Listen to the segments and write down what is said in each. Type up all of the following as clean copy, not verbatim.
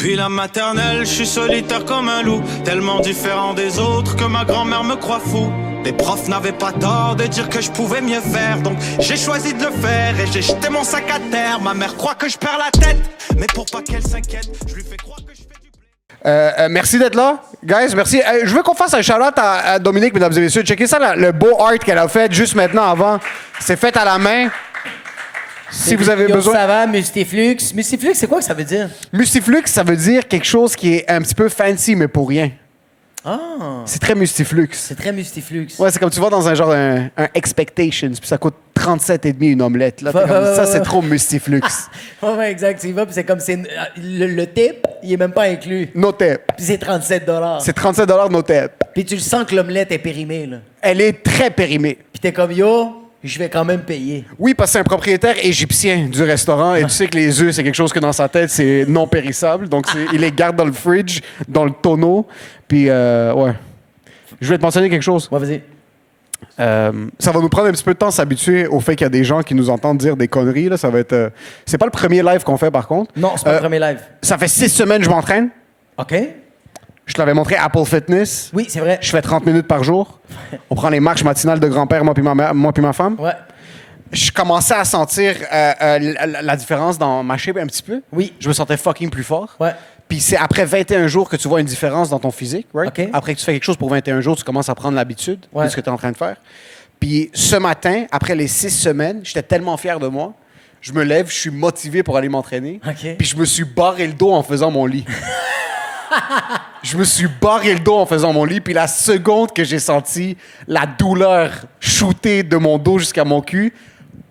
Puis la maternelle, je suis solitaire comme un loup, tellement différent des autres que ma grand-mère me croit fou. Les profs n'avaient pas tort de dire que je pouvais mieux faire, donc j'ai choisi de le faire et j'ai jeté mon sac à terre. Ma mère croit que je perds la tête, mais pour pas qu'elle s'inquiète, je lui fais croire que je fais du Merci d'être là, guys, merci. Je veux qu'on fasse un shout-out à Dominique, mesdames et messieurs. Checkez ça, le beau art qu'elle a fait juste maintenant avant. C'est fait à la main. Si vous avez besoin... Ça va, Mustiflux. Mustiflux, c'est quoi que ça veut dire? Mustiflux, ça veut dire quelque chose qui est un petit peu fancy, mais pour rien. Ah! C'est très mustiflux. C'est très Mustiflux. Ouais, c'est comme tu vois dans un genre un Expectations, puis ça coûte 37,5 une omelette. Là, ça, c'est trop mustiflux. Ouais, exact. Tu y vas, puis c'est comme le tip, il est même pas inclus. No tip. Puis c'est 37 $. C'est 37 no tip. Puis tu le sens que l'omelette est périmée, là. Elle est très périmée. Puis t'es comme, yo, je vais quand même payer. Oui, parce que c'est un propriétaire égyptien du restaurant et tu sais que les œufs, c'est quelque chose que dans sa tête, c'est non périssable. Donc, il les garde dans le fridge, dans le tonneau. Puis, ouais. Je vais te mentionner quelque chose. Ouais, vas-y. Ça va nous prendre un petit peu de temps à s'habituer au fait qu'il y a des gens qui nous entendent dire des conneries. Là. Ça va être. C'est pas le premier live qu'on fait, par contre. Non, c'est pas le premier live. Ça fait 6 semaines que je m'entraîne. OK. Je te l'avais montré Apple Fitness. Oui, c'est vrai. Je fais 30 minutes par jour. On prend les marches matinales de grand-père, moi puis ma femme. Ouais. Je commençais à sentir la différence dans ma shape un petit peu. Oui. Je me sentais fucking plus fort. Ouais. Puis c'est après 21 jours que tu vois une différence dans ton physique, right? OK. Après que tu fais quelque chose pour 21 jours, tu commences à prendre l'habitude Ouais. de ce que tu es en train de faire. Puis ce matin, après les 6 semaines, j'étais tellement fier de moi. Je me lève, je suis motivé pour aller m'entraîner. OK. Puis je me suis barré le dos en faisant mon lit. Je me suis barré le dos en faisant mon lit, puis la seconde que j'ai senti la douleur shooter de mon dos jusqu'à mon cul,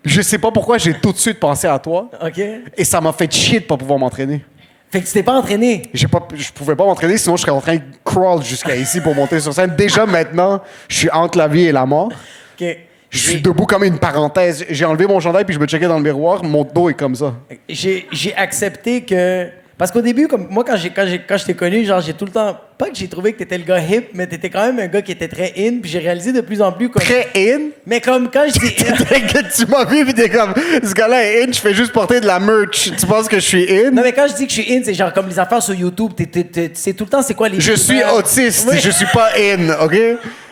je sais pas pourquoi j'ai tout de suite pensé à toi. OK. Et ça m'a fait chier de pas pouvoir m'entraîner. Fait que tu t'es pas entraîné. Je pouvais pas m'entraîner, sinon je serais en train de crawl jusqu'à ici pour monter sur scène. Déjà maintenant, je suis entre la vie et la mort. OK. Je suis debout comme une parenthèse. J'ai enlevé mon chandail puis je me checkais dans le miroir. Mon dos est comme ça. J'ai accepté que... Parce qu'au début, comme moi, quand je t'ai connu, genre, j'ai tout le temps... Pas que j'ai trouvé que t'étais le gars hip, mais t'étais quand même un gars qui était très in, puis j'ai réalisé de plus en plus comme... Très in? Mais comme quand je dis... Tu m'as vu pis t'es comme, ce gars-là est in, je fais juste porter de la merch. Tu penses que je suis in? Non, mais quand je dis que je suis in, c'est genre comme les affaires sur YouTube, c'est tout le temps, c'est quoi les... Je suis youtubeurs? autiste, Oui. je suis pas in, OK?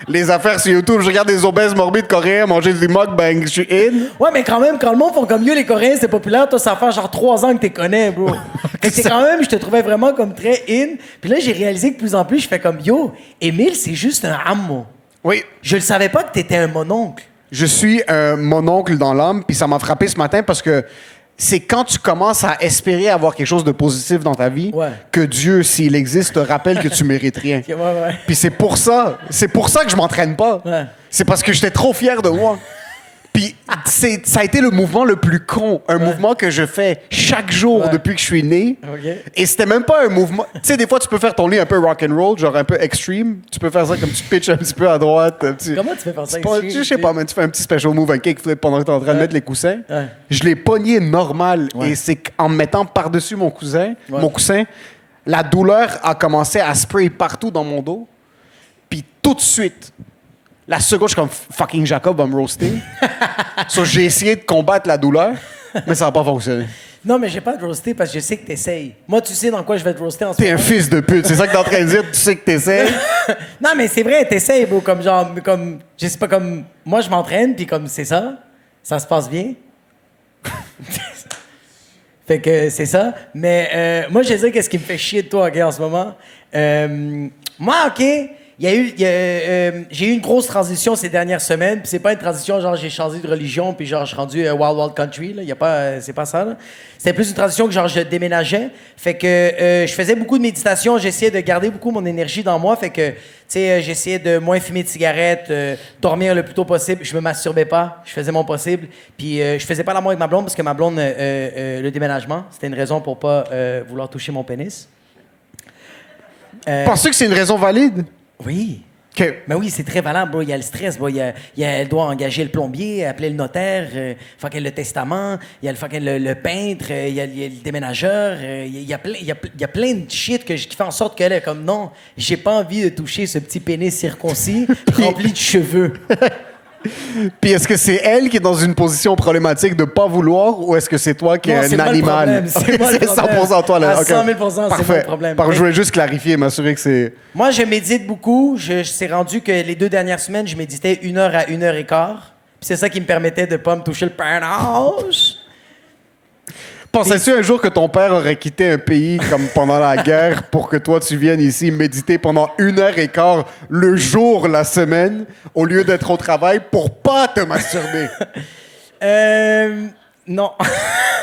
Les affaires sur YouTube, je regarde des obèses morbides coréens manger du mukbang, je suis in. Ouais, mais quand même, quand le monde font comme mieux, les Coréens, c'est populaire, toi, ça fait genre 3 ans que t'es connais, bro. Fait que c'est quand même, je te trouvais vraiment comme très in. Puis là, j'ai réalisé que de plus en plus, je fais comme, yo, Émile, c'est juste un amo. Oui, Je le savais pas que t'étais un mononcle. je suis un mononcle dans l'âme, puis ça m'a frappé ce matin parce que c'est quand tu commences à espérer avoir quelque chose de positif dans ta vie Ouais. que Dieu, s'il existe, te rappelle que tu mérites rien. Ouais, ouais. Puis c'est pour ça que je m'entraîne pas. Ouais. C'est parce que j'étais trop fier de moi. Puis ça a été le mouvement le plus con, un mouvement que je fais chaque jour Ouais. depuis que je suis né. OK. Et c'était même pas un mouvement. Tu sais, des fois, tu peux faire ton lit un peu rock and roll, genre un peu extreme. Tu peux faire ça comme tu pitches un petit peu à droite. Un petit... Comment tu fais faire ça C'est pas- extreme, Je sais pas, mais tu fais un petit special move, un kickflip pendant que t'es en train de mettre les coussins. Ouais. Je l'ai pogné normal. Ouais. Et c'est qu'en me mettant par-dessus mon Ouais. coussin, la douleur a commencé à spray partout dans mon dos. Puis tout de suite, la seconde, je suis comme fucking Jacob va me roaster. So, j'ai essayé de combattre la douleur, mais ça n'a pas fonctionné. Non, mais j'ai pas te roaster parce que je sais que t'essayes. Moi, tu sais dans quoi je vais te roaster en ce T'es un moment. fils de pute, c'est ça que t'es en train de dire, tu sais que t'essayes. Non, mais c'est vrai, t'essayes, bro. Comme genre, comme, je sais pas, comme, moi, je m'entraîne, puis comme c'est ça, ça se passe bien. Fait que c'est ça. Mais moi, je sais qu'est-ce qui me fait chier de toi, OK, en ce moment. Moi, OK, j'ai eu une grosse transition ces dernières semaines, puis c'est pas une transition genre j'ai changé de religion, puis genre je suis rendu Wild Wild Country, là. Y a pas, c'est pas ça, là. C'était plus une transition que genre je déménageais. Fait que je faisais beaucoup de méditation, j'essayais de garder beaucoup mon énergie dans moi. Fait que, tu sais, j'essayais de moins fumer de cigarettes, dormir le plus tôt possible. Je me masturbais pas, je faisais mon possible. Puis je faisais pas l'amour avec ma blonde parce que ma blonde, le déménagement, c'était une raison pour pas vouloir toucher mon pénis. Penses-tu que c'est une raison valide? Oui. OK. Mais oui, c'est très valable, bro. Il y a le stress, bro. Elle doit engager le plombier, appeler le notaire, fucking le testament, il y a le fucking le peintre, il y a le déménageur, il y a plein de shit qui fait en sorte qu'elle est comme non, j'ai pas envie de toucher ce petit pénis circoncis rempli de cheveux. Puis est-ce que c'est elle qui est dans une position problématique de pas vouloir ou est-ce que c'est toi qui Non, es c'est un moi le animal? problème, c'est moi le C'est problème. 100% toi là. À Ok. 100 000 c'est moi Parfait. le problème. Je voulais juste clarifier, m'assurer que c'est. Moi, je médite beaucoup. Je c'est rendu que les 2 dernières semaines, je méditais 1 heure à 1 heure et quart. Puis c'est ça qui me permettait de pas me toucher le panache. Pensais-tu un jour que ton père aurait quitté un pays comme pendant la guerre pour que toi tu viennes ici méditer pendant 1 heure et quart le jour, la semaine, au lieu d'être au travail pour pas te masturber? Non.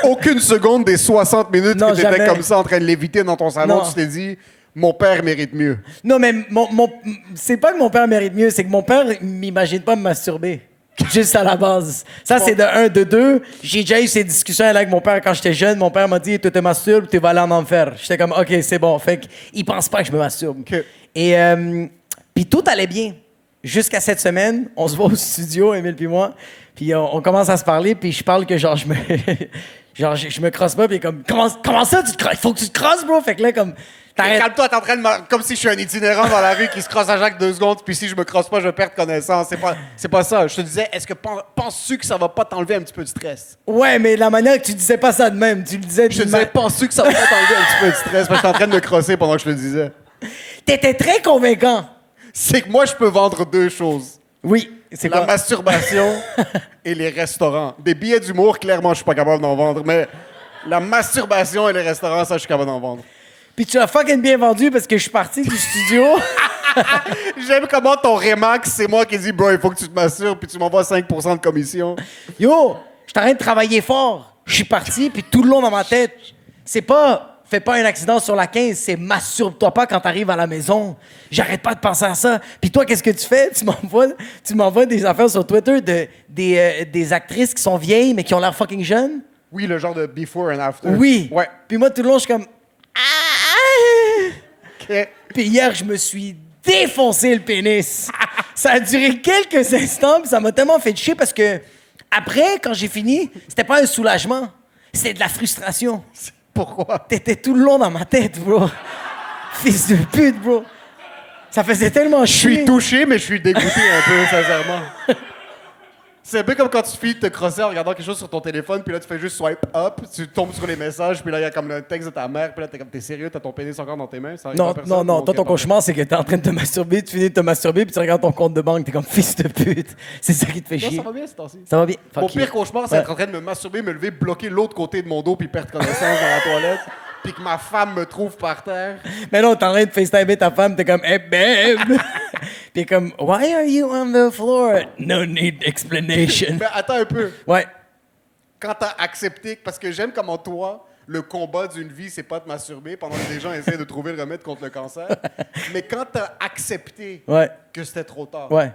Aucune seconde des 60 minutes Non, que t'étais jamais. comme ça en train de léviter dans ton salon, Non. tu t'es dit, mon père mérite mieux. Non, mais c'est pas que mon père mérite mieux, c'est que mon père il m'imagine pas me masturber. Juste à la base. Ça, c'est de 1. De 2, j'ai déjà eu ces discussions avec mon père quand j'étais jeune. Mon père m'a dit, tu te masturbes, tu vas aller en enfer. J'étais comme, OK, c'est bon. Fait qu'il pense pas que je me masturbe. OK. Et puis tout allait bien. Jusqu'à cette semaine, on se voit au studio, Émile puis moi, puis on commence à se parler, puis je parle que genre, je me crosse pas, puis comme, comment ça, tu te crosses? Il faut que tu te crosses, bro. Fait que là, comme, t'arrêtes. Calme-toi, t'es en train de comme si je suis un itinérant dans la rue qui se crosse à chaque 2 secondes, puis si je me crosse pas, je vais perdre connaissance. C'est pas ça. Je te disais, est-ce que penses-tu que ça va pas t'enlever un petit peu de stress? Ouais, mais la manière que tu disais pas ça de même, tu le disais Je te disais, penses-tu que ça va pas t'enlever un petit peu de stress? Parce que j'étais en train de me crosser pendant que je te le disais. T'étais très convaincant. C'est que moi, je peux vendre 2 choses. Oui, c'est La quoi? masturbation et les restaurants. Des billets d'humour, clairement, je suis pas capable d'en vendre, mais la masturbation et les restaurants, ça, je suis capable d'en vendre. Puis tu l'as fucking bien vendu parce que je suis parti du studio. J'aime comment ton Remax, c'est moi qui dis, bro, il faut que tu te masturbes, puis tu m'envoies 5% de commission. Yo, je suis en train de travailler fort. Je suis parti, puis tout le long dans ma tête, c'est pas fais pas un accident sur la 15, c'est masturbe-toi pas quand t'arrives à la maison. J'arrête pas de penser à ça. Puis toi, qu'est-ce que tu fais? Tu m'envoies des affaires sur Twitter des actrices qui sont vieilles mais qui ont l'air fucking jeunes. Oui, le genre de before and after. Oui. Ouais. Puis moi, tout le long, je suis comme... Ah! OK. Puis hier, je me suis défoncé le pénis. Ça a duré quelques instants, puis ça m'a tellement fait chier parce que après, quand j'ai fini, c'était pas un soulagement, c'était de la frustration. Pourquoi? T'étais tout le long dans ma tête, bro. Fils de pute, bro. Ça faisait tellement Je chier. suis touché, mais je suis dégoûté un peu, sincèrement. C'est un peu comme quand tu finis de te crosser en regardant quelque chose sur ton téléphone, puis là, tu fais juste swipe up, tu tombes sur les messages, puis là, il y a comme le texte de ta mère, puis là, t'es comme, t'es sérieux, t'as ton pénis encore dans tes mains? Ça arrive pas à personne? Non. Ok, Toi, ton parfait. cauchemar, c'est que t'es en train de te masturber, tu finis de te masturber, puis tu regardes ton compte de banque, t'es comme fils de pute. C'est ça qui te fait Non, chier. ça va bien, c'est temps-ci. Ça va bien. Mon Fuck you. pire cauchemar, c'est Ouais. être en train de me masturber, me lever, bloquer l'autre côté de mon dos, puis perdre connaissance dans la toilette, puis que ma femme me trouve par terre. Mais non, t'es en train de FaceTimer ta femme, t'es comme, hey babe! Puis comme, why are you on the floor? No need explanation. Mais attends un peu. Ouais. Quand t'as accepté, parce que j'aime comment toi, le combat d'une vie, c'est pas de masturber pendant que des gens essaient de trouver le remède contre le cancer. Mais quand t'as accepté Ouais. que c'était trop tard, Ouais.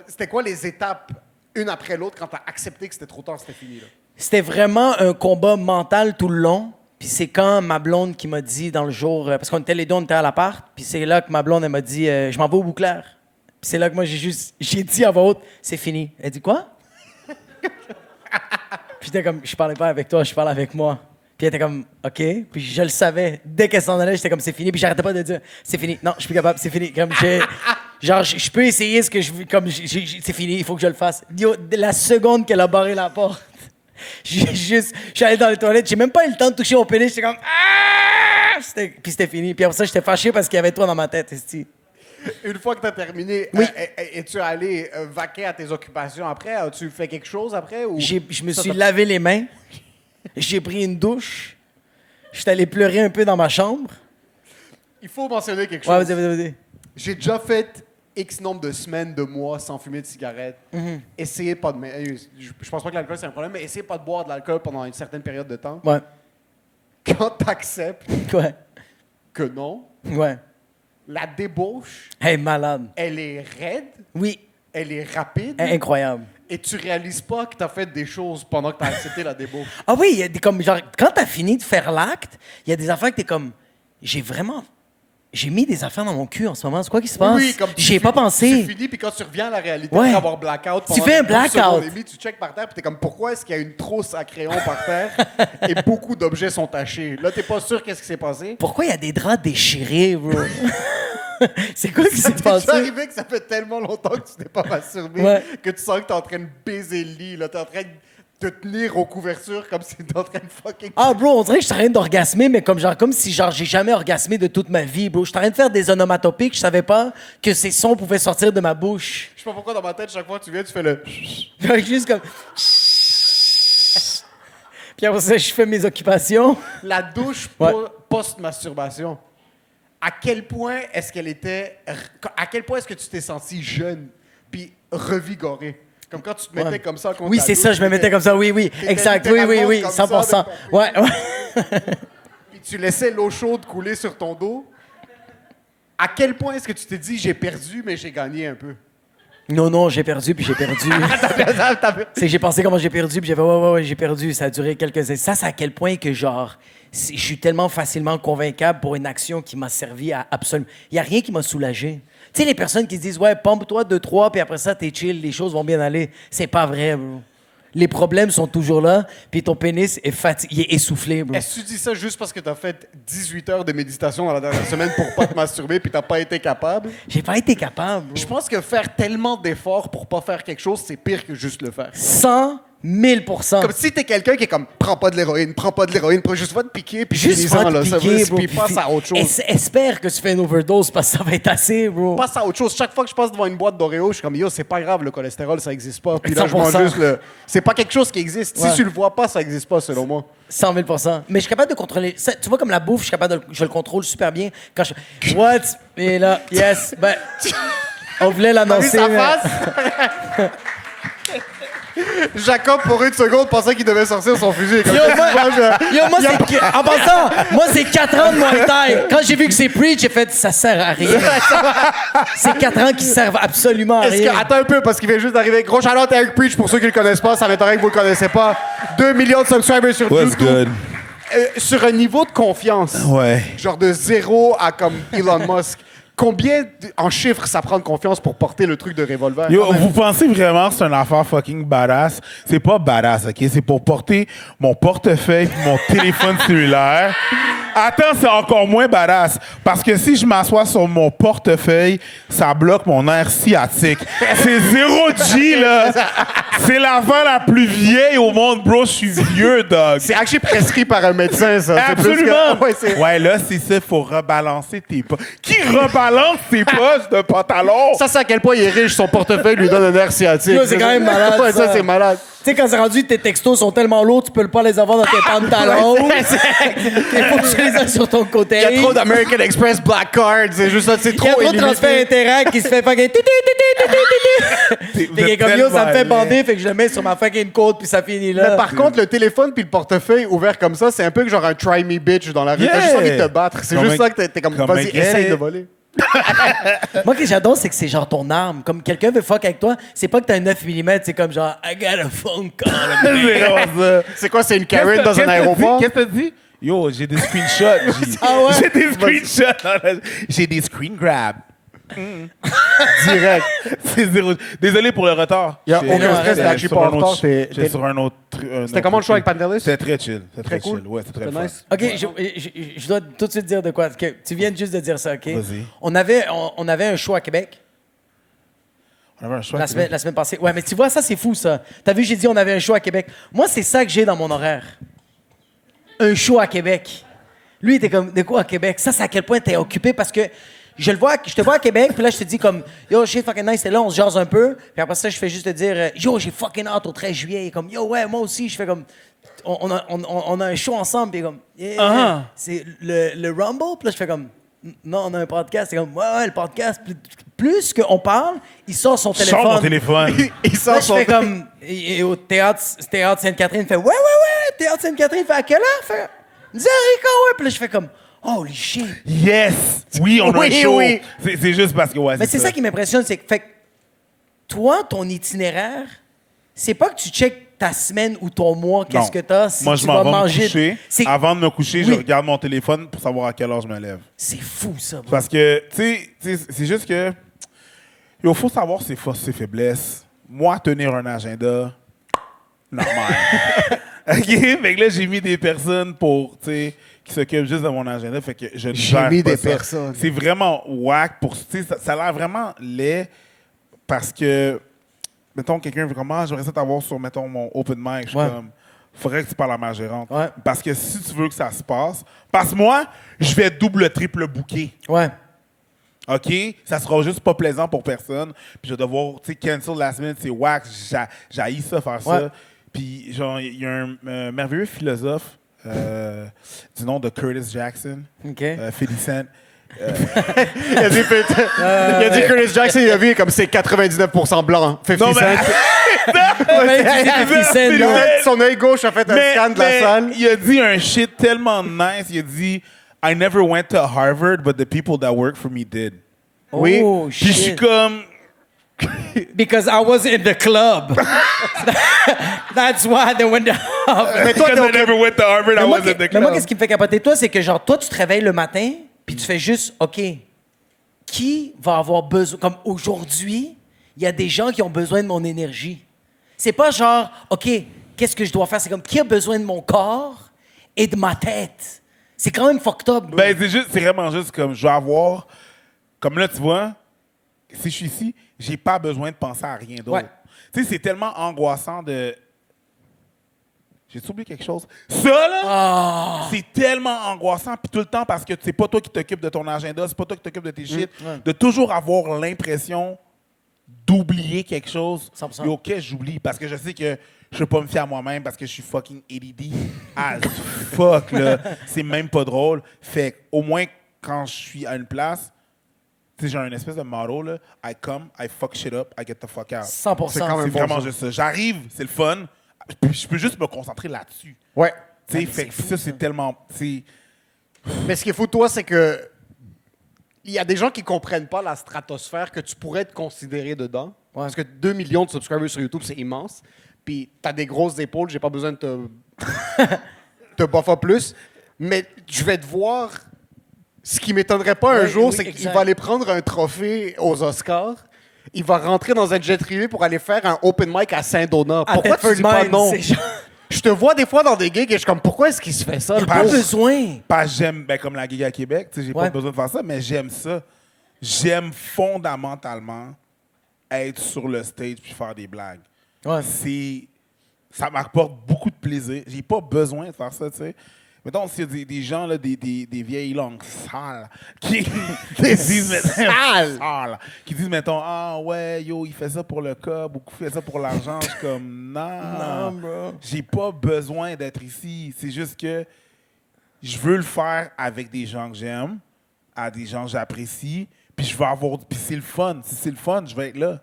C'était quoi les étapes, une après l'autre, quand t'as accepté que c'était trop tard, c'était fini, là? C'était vraiment un combat mental tout le long. Puis c'est quand ma blonde qui m'a dit dans le jour, parce qu'on était les deux, on était à l'appart, puis c'est là que ma blonde, elle m'a dit, je m'en vais au Bouclair. Puis c'est là que moi, j'ai dit à voix haute, c'est fini. Elle dit quoi? Puis j'étais comme, je parlais pas avec toi, je parle avec moi. Puis elle était comme, OK. Puis je le savais. Dès qu'elle s'en allait, j'étais comme, c'est fini. Puis j'arrêtais pas de dire, c'est fini. Non, je suis plus capable, c'est fini. Comme genre, je peux essayer ce que je veux. Comme, c'est fini, il faut que je le fasse. Yo, la seconde qu'elle a barré la porte, je suis allé dans les toilettes, j'ai même pas eu le temps de toucher mon pénis. J'étais comme, ah! Puis c'était fini. Puis après ça, j'étais fâché parce qu'il y avait toi dans ma tête, esti. Une fois que t'as terminé, Oui. es-tu allé vaquer à tes occupations après? As-tu fait quelque chose après? Ou... Je me Ça, suis t'as- lavé les mains. J'ai pris une douche. J'étais allé pleurer un peu dans ma chambre. Il faut mentionner quelque Ouais, chose. vas-y. J'ai déjà fait X nombre de semaines, de mois sans fumer de cigarette. Mm-hmm. Essayez pas de... Je pense pas que l'alcool, c'est un problème, mais essayez pas de boire de l'alcool pendant une certaine période de temps. Ouais. Quand t'acceptes Ouais. que non, Ouais. la débauche, Hey, malade. elle est raide, Oui. elle est rapide, Incroyable. et tu réalises pas que t'as fait des choses pendant que t'as accepté la débauche. Ah oui, il y a des comme genre quand t'as fini de faire l'acte, il y a des affaires que t'es comme j'ai mis des affaires dans mon cul en ce moment. C'est quoi qui se passe? Oui, comme J'y ai pas Tu pensé. finis, puis quand tu reviens à la réalité, Ouais. après avoir blackout pendant fais un 12 secondes blackout. et demie, tu checkes par terre, puis t'es comme, pourquoi est-ce qu'il y a une trousse à crayon par terre et beaucoup d'objets sont tachés? Là, t'es pas sûr qu'est-ce qui s'est passé. Pourquoi il y a des draps déchirés, bro? C'est quoi qui s'est C'est passé? arrivé que ça fait tellement longtemps que tu t'es pas masturbé Ouais. que tu sens que t'es en train de baiser le lit. Là. T'es en train de te tenir aux couvertures comme si t'es en train de fucking... Ah, bro, on dirait que je suis en train d'orgasmer, mais comme si j'ai jamais orgasmé de toute ma vie, bro. Je suis en train de faire des onomatopées que je savais pas que ces sons pouvaient sortir de ma bouche. Je sais pas pourquoi dans ma tête, chaque fois que tu viens, tu fais le... Juste comme... Puis après ça, je fais mes occupations. La douche Ouais. post-masturbation. À quel point est-ce qu'elle était... À quel point est-ce que tu t'es senti jeune puis revigoré? Comme quand tu te mettais Ouais. comme ça contre Oui, la c'est douche, ça, je me mettais comme ça, oui, t'étais exact. Oui, littéralement comme 100%. ça de Ouais, ouais. Puis tu laissais l'eau chaude couler sur ton dos. À quel point est-ce que tu t'es dit, j'ai perdu, mais j'ai gagné un peu? Non, j'ai perdu, puis j'ai perdu. C'est que j'ai pensé comment j'ai perdu, puis j'ai fait ouais, j'ai perdu. Ça a duré quelques années. Ça, c'est à quel point que, genre, je suis tellement facilement convaincable pour une action qui m'a servi à absolument. Il n'y a rien qui m'a soulagé. Tu sais, les personnes qui se disent, ouais, pompe-toi 2-3, puis après ça, t'es chill, les choses vont bien aller. C'est pas vrai, bro. Les problèmes sont toujours là, puis ton pénis est fatigué, il est essoufflé, bro. Est-ce que tu dis ça juste parce que t'as fait 18 heures de méditation dans la dernière semaine pour pas te masturber puis t'as pas été capable? J'ai pas été capable, bro. Je pense que faire tellement d'efforts pour pas faire quelque chose, c'est pire que juste le faire. 100 000%. Comme si t'es quelqu'un qui est comme, prends pas de l'héroïne, juste va te piquer puis Juste finis-en, va là, te ça piquer, va, bro. puis passe à autre chose. Espère que tu fais une overdose parce que ça va être assez, bro. Passe à autre chose. Chaque fois que je passe devant une boîte d'Oreo, je suis comme, yo, c'est pas grave, le cholestérol, ça existe pas. Puis là, je mange 100%. juste le... C'est pas quelque chose qui existe. Ouais. Si tu le vois pas, ça existe pas, selon moi. 100 000 Mais je suis capable de contrôler. Ça, tu vois, comme la bouffe, je le contrôle super bien. Quand je. What? Et là, yes. Ben, on voulait T'as vu l'annoncer. sa mais- face? Jacob, pour une seconde, pensait qu'il devait sortir son fusil. Comme Yo, ça, moi, tu manges, yo, moi, c'est. En passant, moi, c'est 4 ans de Muay Thai. Quand j'ai vu que c'est preach, j'ai fait, ça sert à rien. C'est 4 ans qui servent absolument à Est-ce que, rien. attends un peu, parce qu'il vient juste d'arriver. Gros shout-out à Eric Preach, pour ceux qui le connaissent pas, ça m'étonnerait que vous le connaissez pas. 2 millions de subscribers sur What's YouTube. good? Sur un niveau de confiance, Ouais. genre de 0 à comme Elon Musk, combien en chiffres ça prend de confiance pour porter le truc de revolver? Yo, vous pensez vraiment que c'est une affaire fucking badass? C'est pas badass, OK? C'est pour porter mon portefeuille et mon téléphone cellulaire. Attends, c'est encore moins badass. Parce que si je m'assois sur mon portefeuille, ça bloque mon air sciatique. C'est 0 G, là. C'est l'affaire la plus vieille au monde, bro. Je suis vieux, dog. C'est actually prescrit par un médecin, ça. C'est plus que- Absolument! Ouais, c'est- Ouais, là, c'est ça, faut rebalancer tes poches. Qui rebalance tes poches de pantalon? Ça, c'est à quel point il est riche, son portefeuille lui donne un air sciatique. Yo, c'est quand même malade, Ouais, ça, ça. c'est malade. Tu sais, quand c'est rendu, tes textos sont tellement lourds, tu peux pas les avoir dans tes pantalons. Il faut que tu les aies sur ton côté. Il y a trop d'American Express Black Card, c'est juste ça, c'est Il y a trop trop de transferts illimité. Interact qui se fait fucking... Fait qu'il est comme yo, ça me fait bander, fait que je le mets sur ma fucking côte, puis ça finit là. Mais par contre, le téléphone puis le portefeuille ouvert comme ça, c'est un peu que genre un try me bitch dans la rue. T'as Yeah. juste envie de te battre. C'est Comme juste un- ça que t'es comme, comme un vas-y, get essaye it. de voler. Moi, ce que j'adore, c'est que c'est genre ton arme. Comme quelqu'un veut fuck avec toi, c'est pas que t'as un 9 mm, c'est comme genre, I got a phone call. C'est quoi, c'est une Karen dans un aéroport? Qu'est-ce que t'as dit? Yo, j'ai des screenshots. Ah ouais? J'ai des screenshots. J'ai des screen grabs. Direct. C'est 0. Désolé pour le retard. Y a J'étais- aucun stress, j'étais t'es actually sur pas en un autre- retard, t'es- J'étais sur un autre. C'était comment le show avec Pantelis? C'était très chill. C'était très cool. chill. Ouais, c'était très C'était fun. nice. OK, je dois tout de suite dire de quoi. Que tu viens juste de dire ça, OK? Vas-y. On avait un show à Québec On avait un choix. la semaine passée. Ouais, mais tu vois, ça, c'est fou, ça. T'as vu, j'ai dit on avait un show à Québec. Moi, c'est ça que j'ai dans mon horaire. Un show à Québec. Lui, il était comme, de quoi à Québec? Ça, c'est à quel point t'es occupé parce que je te vois à Québec, puis là, je te dis comme, yo, shit, fucking nice, c'est là, on se jase un peu. Puis après ça, je fais juste te dire, yo, j'ai fucking hâte au 13 juillet. Et comme, yo, ouais, moi aussi, je fais comme, on a un show ensemble, puis comme, yeah, c'est le Rumble. Puis là, je fais comme, non, on a un podcast. C'est comme, ouais, le podcast, plus qu'on parle, il sort son téléphone. Sors mon téléphone. Il Là, sort je son... fais comme, et au théâtre Sainte-Catherine, il fait, ouais, théâtre Sainte-Catherine, fait à quelle heure? Fait, il dit, Rico, ouais. Puis là, je fais comme, holy shit. Yes! Oui, on a un Oui, show. oui. C'est juste parce que, ouais, Mais c'est ça qui m'impressionne, c'est que, fait que toi, ton itinéraire, c'est pas que tu checkes ta semaine ou ton mois, qu'est-ce Non. que t'as, si Moi, tu je vas m'en vais me manger. coucher. C'est- Avant de me coucher, je Oui. regarde mon téléphone pour savoir à quelle heure je me lève. C'est fou, ça. bro. Parce que, tu sais, c'est juste que. Il faut savoir ses forces, ses faiblesses. Moi, tenir un agenda, normal. OK? Fait que là, j'ai mis des personnes pour, tu sais, qui s'occupent juste de mon agenda. Fait que je ne gère mis pas des ça. personnes. C'est vraiment whack pour, tu sais, ça a l'air vraiment laid parce que, mettons, quelqu'un veut comme, j'aimerais ça t'avoir sur, mettons, mon open mic. Je suis Ouais. comme, faudrait que tu parles à ma gérante. Ouais. Parce que si tu veux que ça se passe, parce que moi, je vais double, triple booker. Ouais. OK? Ça sera juste pas plaisant pour personne. Puis je vais devoir, tu sais, cancel last minute, c'est whack. J'haïs ça, faire Ouais. ça. Puis, genre, il y a un merveilleux philosophe du nom de Curtis Jackson, OK. 50 Cent. Il a dit Curtis Jackson, il a vu comme c'est 99% blanc. 50 Non, mais- Cent. Ouais, tu dis 50 Cent, Il a là. fait- Son œil gauche a fait un scan de la salle. il a dit un shit tellement nice. Il a dit I never went to Harvard, but the people that work for me did. Oui. Oh, Puis je suis shit. comme. Because I was in the club. That's why they went to Mais toi, Because t'es I au never went to Harvard, I was at the mais moi, club. qu'est-ce qui me fait capoter toi, c'est que genre, toi, tu te réveilles le matin, puis tu fais juste, OK, qui va avoir besoin, comme aujourd'hui, il y a des gens qui ont besoin de mon énergie. C'est pas genre, OK, qu'est-ce que je dois faire? C'est comme, qui a besoin de mon corps et de ma tête? C'est quand même fucked up. bro. Ben, c'est vraiment juste comme je vais avoir. Comme là, tu vois, si je suis ici, j'ai pas besoin de penser à rien d'autre. Ouais. Tu sais, c'est tellement angoissant de. J'ai oublié quelque chose. Ça, là, c'est tellement angoissant, puis tout le temps, parce que c'est pas toi qui t'occupes de ton agenda, c'est pas toi qui t'occupes de tes shit, de toujours avoir l'impression d'oublier quelque chose. 100%. Et OK, j'oublie, parce que je sais que je peux pas me fier à moi-même, parce que je suis fucking ADD as fuck, là. C'est même pas drôle. Fait au moins, quand je suis à une place, tu sais, j'ai un espèce de motto, là. I come, I fuck shit up, I get the fuck out. 100%. C'est quand même C'est bon, vraiment ça. juste ça. J'arrive, c'est le fun. Puis je peux juste me concentrer là-dessus. Ouais. Tu sais, fait que ça, c'est tellement. C'est Mais ce qui est fou, toi, c'est que il y a des gens qui comprennent pas la stratosphère que tu pourrais te considérer dedans. Parce que 2 millions de subscribers sur YouTube, c'est immense. Puis t'as des grosses épaules, j'ai pas besoin de te buffer plus. Mais je vais te voir. Ce qui m'étonnerait pas un Ouais, jour, oui, c'est qu'il exact. va aller prendre un trophée aux Oscars. Il va rentrer dans un jet privé pour aller faire un open mic à Saint-Donat. À Pourquoi tu Thetford dis pas Mines, non? c'est genre- Je te vois des fois dans des gigs et je suis comme, pourquoi est-ce qu'il se fait ça? le Pas pauvre? besoin. pas j'aime, ben, comme la gig à Québec, tu sais, j'ai Ouais. pas besoin de faire ça, mais j'aime ça. J'aime fondamentalement être sur le stage puis faire des blagues. Ouais. Ça m'apporte beaucoup de plaisir. J'ai pas besoin de faire ça, tu sais. Mettons, s'il y a des gens, là, des vieilles langues sales, qui disent, sales, qui disent, mettons, ah ouais, yo, il fait ça pour le cob ou il fait ça pour l'argent. Je suis comme, non, bro. j'ai pas besoin d'être ici. C'est juste que je veux le faire avec des gens que j'aime, à des gens que j'apprécie, puis je veux avoir. Puis c'est le fun. Si c'est le fun, je vais être là.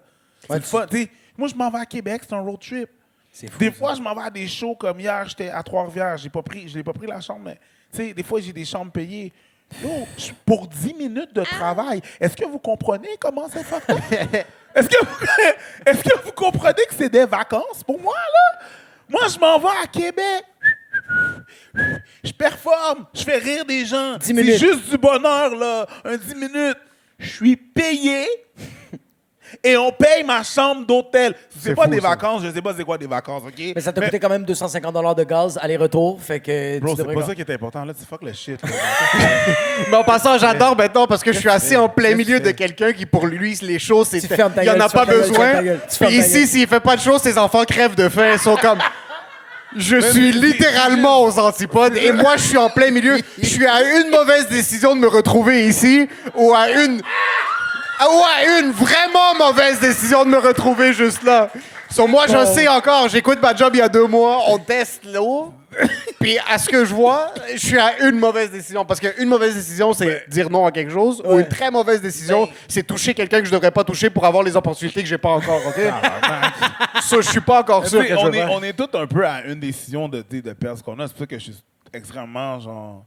C'est le fun. Tu sais, moi, je m'en vais à Québec, c'est un road trip. C'est fou, Des ça. fois, je m'en vais à des shows comme hier, j'étais à Trois-Rivières. Je n'ai pas pris la chambre, mais tu sais, des fois, j'ai des chambres payées. Yo, pour 10 minutes de travail, est-ce que vous comprenez comment c'est fucked up? Est-ce que vous comprenez que c'est des vacances pour moi, là? Moi, je m'en vais à Québec. Je performe, je fais rire des gens. 10 C'est minutes. juste du bonheur, là. Un 10 minutes. Je suis payé et on paye ma chambre d'hôtel. C'est pas fou, des ça. vacances, je sais pas c'est quoi des vacances, OK? Mais ça t'a coûté quand même 250 $ de gaz aller-retour, fait que Bro, tu c'est devrais... pas ça qui est important. Là, tu fuck le shit. là. Mais en passant, j'adore maintenant parce que je suis assis en plein milieu de quelqu'un qui, pour lui, les choses, c'est. Tu fermes ta Il n'y en gueule, a tu pas fermes ta gueule, tu fermes besoin. ta gueule, tu fermes Puis ta gueule. ici, s'il fait pas de choses, ses enfants crèvent de faim. Ils sont comme. Je suis littéralement aux antipodes et moi, je suis en plein milieu. Je suis à une mauvaise décision de me retrouver ici ou à une vraiment mauvaise décision de me retrouver juste là. Sur moi, je sais encore, j'écoute ma job il y a 2 mois, on teste l'eau. Puis à ce que je vois, je suis à une mauvaise décision. Parce qu'une mauvaise décision, c'est dire non à quelque chose. Ou une très mauvaise décision, c'est toucher quelqu'un que je devrais pas toucher pour avoir les opportunités que j'ai pas encore, OK? Ça, je suis pas encore sûr Tu sais, que je on, vais est, faire. on est tous un peu à une décision de perdre ce qu'on a. C'est pour ça que je suis extrêmement genre,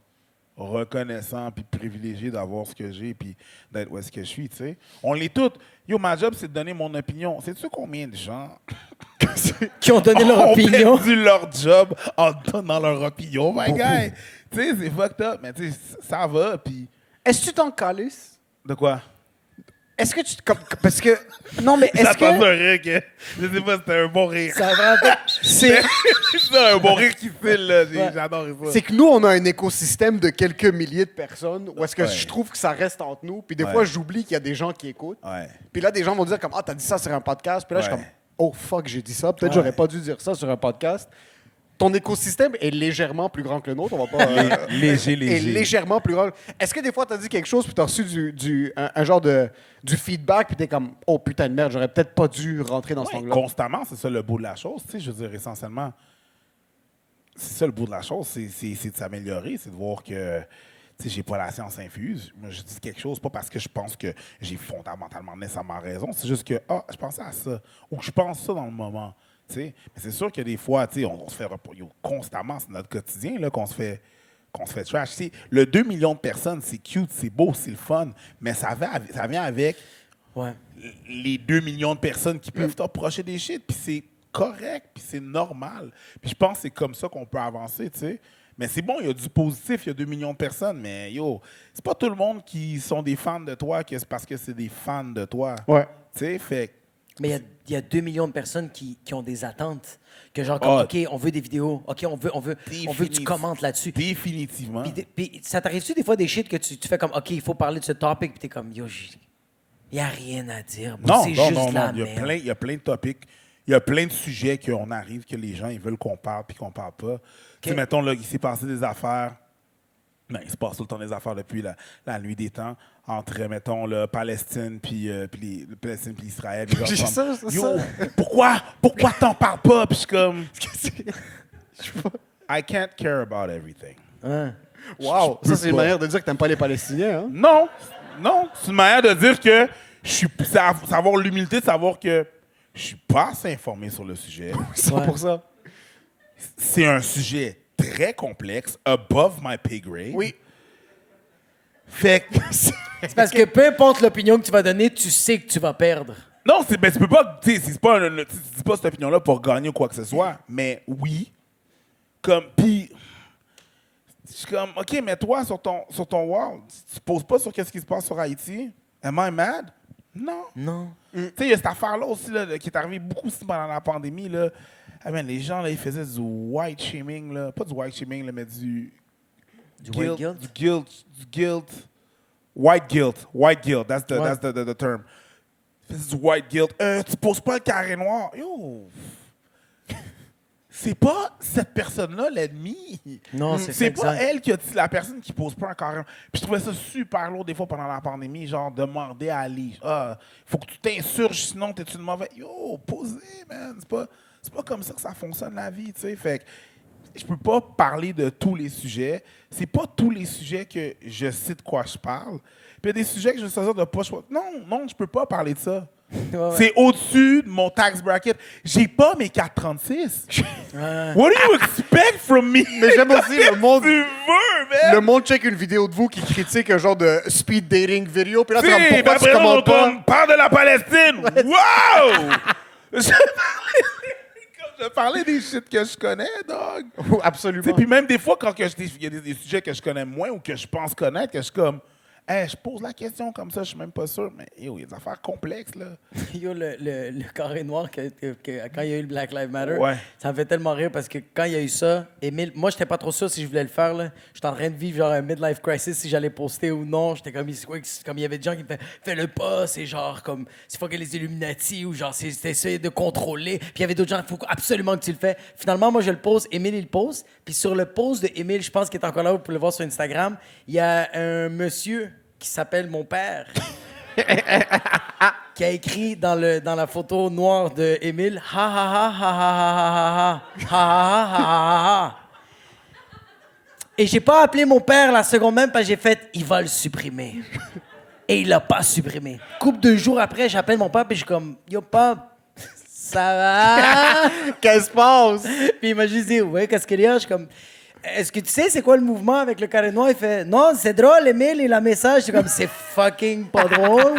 reconnaissant puis privilégié d'avoir ce que j'ai puis d'être où est-ce que je suis. Tu sais. On l'est tous. Yo, ma job, c'est de donner mon opinion. Sais-tu combien de gens Qui ont donné leur ont opinion. perdu leur job en donnant leur opinion, my guy? Tu sais, c'est fucked up, mais tu sais, ça va. Puis Est-ce que tu t'en calisses? de quoi? est-ce que tu... parce que... Non, mais est-ce J'attends un que... rire que... Je sais pas, c'était un bon rire. Ça va vraiment- C'est... C'est un bon rire qui file, là. J'adore ça. C'est que nous, on a un écosystème de quelques milliers de personnes où est-ce que Ouais. je trouve que ça reste entre nous. Puis des Ouais. fois, j'oublie qu'il y a des gens qui écoutent. Ouais. Puis là, des gens vont dire comme « Ah, t'as dit ça sur un podcast. » Puis là, je suis Ouais. comme « Oh, fuck, j'ai dit ça. Peut-être j'aurais pas dû dire ça sur un podcast. » Ton écosystème est légèrement plus grand que le nôtre. On va pas... Léger, est léger. légèrement plus grand. Est-ce que des fois, t'as dit quelque chose puis t'as reçu un genre du feedback puis t'es comme « Oh, putain de merde, j'aurais peut-être pas dû rentrer dans cet Ouais, angle-là. » constamment, c'est ça le bout de la chose. Tu sais, je veux dire, essentiellement, c'est ça le bout de la chose, c'est de s'améliorer, c'est de voir que, tu sais, j'ai pas la science infuse. Moi, je dis quelque chose, pas parce que je pense que j'ai fondamentalement nécessairement raison, c'est juste que, je pensais à ça, ou que je pense ça dans le moment, tu sais. Mais c'est sûr que des fois, tu sais, on se fait constamment, c'est notre quotidien, là, qu'on se fait trash. Tu sais, le 2 millions de personnes, c'est cute, c'est beau, c'est le fun, mais ça vient avec Ouais. les 2 millions de personnes qui peuvent t'approcher des shit, puis c'est correct, puis c'est normal. Puis je pense que c'est comme ça qu'on peut avancer, tu sais. Mais c'est bon, il y a du positif, il y a 2 millions de personnes, mais yo, c'est pas tout le monde qui sont des fans de toi que c'est parce que c'est des fans de toi. Ouais. Tu sais, fait Mais il y a 2 millions de personnes qui ont des attentes. Que genre, comme, Ah. OK, on veut des vidéos. OK, on veut que tu commentes là-dessus. définitivement. Puis ça t'arrive-tu des fois des shit que tu fais comme, OK, il faut parler de ce topic, puis t'es comme, yo, il n'y a rien à dire. Moi, Non, c'est non, juste non, la non. Il merde. y a plein de topics. Il y a plein de sujets qu'on arrive, que les gens ils veulent qu'on parle puis qu'on parle pas. Tu sais, mettons, là, il s'est passé des affaires. Non, il se passe tout le temps des affaires depuis la nuit des temps entre, mettons, le Palestine puis Palestine puis Israël. Puis genre J'ai comme, ça, c'est yo, ça. pourquoi t'en parles pas? Puis je suis comme, I can't care about everything. Hein? Wow! Je Ça, peux c'est une pas. manière de dire que t'aimes pas les Palestiniens, hein? Non, c'est une manière de dire que c'est avoir l'humilité de savoir que je suis pas assez informé sur le sujet. 100%. C'est un sujet très complexe, above my pay grade. Oui. Fait que C'est parce que peu importe l'opinion que tu vas donner, tu sais que tu vas perdre. non, tu peux pas, tu sais, c'est pas, tu dis pas cette opinion-là pour gagner ou quoi que ce soit, mais oui, comme puis je suis comme, ok, mais toi sur ton wall, tu poses pas sur qu'est-ce qui se passe sur Haïti. Am I mad? Non. Non. Tu sais, il y a cette affaire-là aussi là, qui est arrivée beaucoup aussi pendant la pandémie. Là. Ah, man, les gens, là, ils faisaient du white shaming. Là. Pas du white shaming, là, mais du white guilt? Du guilt. White guilt. White guilt. That's the term. Ils faisaient du white guilt. Tu poses pas le carré noir. Yo! C'est pas cette personne-là l'ennemi. Non, c'est ça, C'est pas exact. elle qui a dit la personne qui pose pas un carré. Puis je trouvais ça super lourd des fois pendant la pandémie, genre demander à aller. Faut que tu t'insurges, sinon t'es une mauvaise. Yo, posez, man. C'est pas comme ça que ça fonctionne la vie, tu sais. Fait que je peux pas parler de tous les sujets. C'est pas tous les sujets que je sais de quoi je parle. Puis il y a des sujets que je sais de pas. Non, je peux pas parler de ça. Ouais, ouais. C'est au-dessus de mon tax bracket. J'ai pas mes 436. What do you expect from me? Mais j'aime aussi le monde. Tu veux, man? Le monde check une vidéo de vous qui critique un genre de speed dating vidéo. Puis là, c'est Si, comme ben pourquoi tu après, on commandes pas? comme, parle de la Palestine. Wow! Je parlais des shit que je connais, dog. Oh, Tu sais, absolument. puis même des fois, quand il y a des sujets que je connais moins ou que je pense connaître, que je suis comme, hey, je pose la question comme ça, je suis même pas sûr. Mais yo, il y a des affaires complexes, là. Yo, le carré noir, quand il y a eu le Black Lives Matter, Ouais. ça me fait tellement rire parce que quand il y a eu ça, Émile, moi, j'étais pas trop sûr si je voulais le faire. Là. J'étais en train de vivre genre un midlife crisis si j'allais poster ou non. J'étais comme, comme il y avait des gens qui me disaient, fais-le pas, c'est genre comme, c'est pas que les Illuminati ou genre, c'est essayer de contrôler. Puis il y avait d'autres gens, il faut absolument que tu le fais. Finalement, moi, je le pose, Émile, il le pose. Puis sur le post de Émile, je pense qu'il est encore là, vous pouvez le voir sur Instagram, il y a un monsieur qui s'appelle mon père. Qui a écrit dans la photo noire de Émile, ha ha ha ha ha ha ha ha ha ha ha. Et j'ai pas appelé mon père la seconde même parce que j'ai fait, il va le supprimer. Et il l'a pas supprimé. Couple de jours après, j'appelle mon père puis je suis comme, yo pap, ça va? Qu'est-ce qui se passe? Puis il m'a juste dit, ouais, qu'est-ce qu'il y a? Je suis comme, est-ce que tu sais c'est quoi le mouvement avec le carré noir? Il fait, non, c'est drôle, Émile, il a un message. Je suis comme, c'est fucking pas drôle.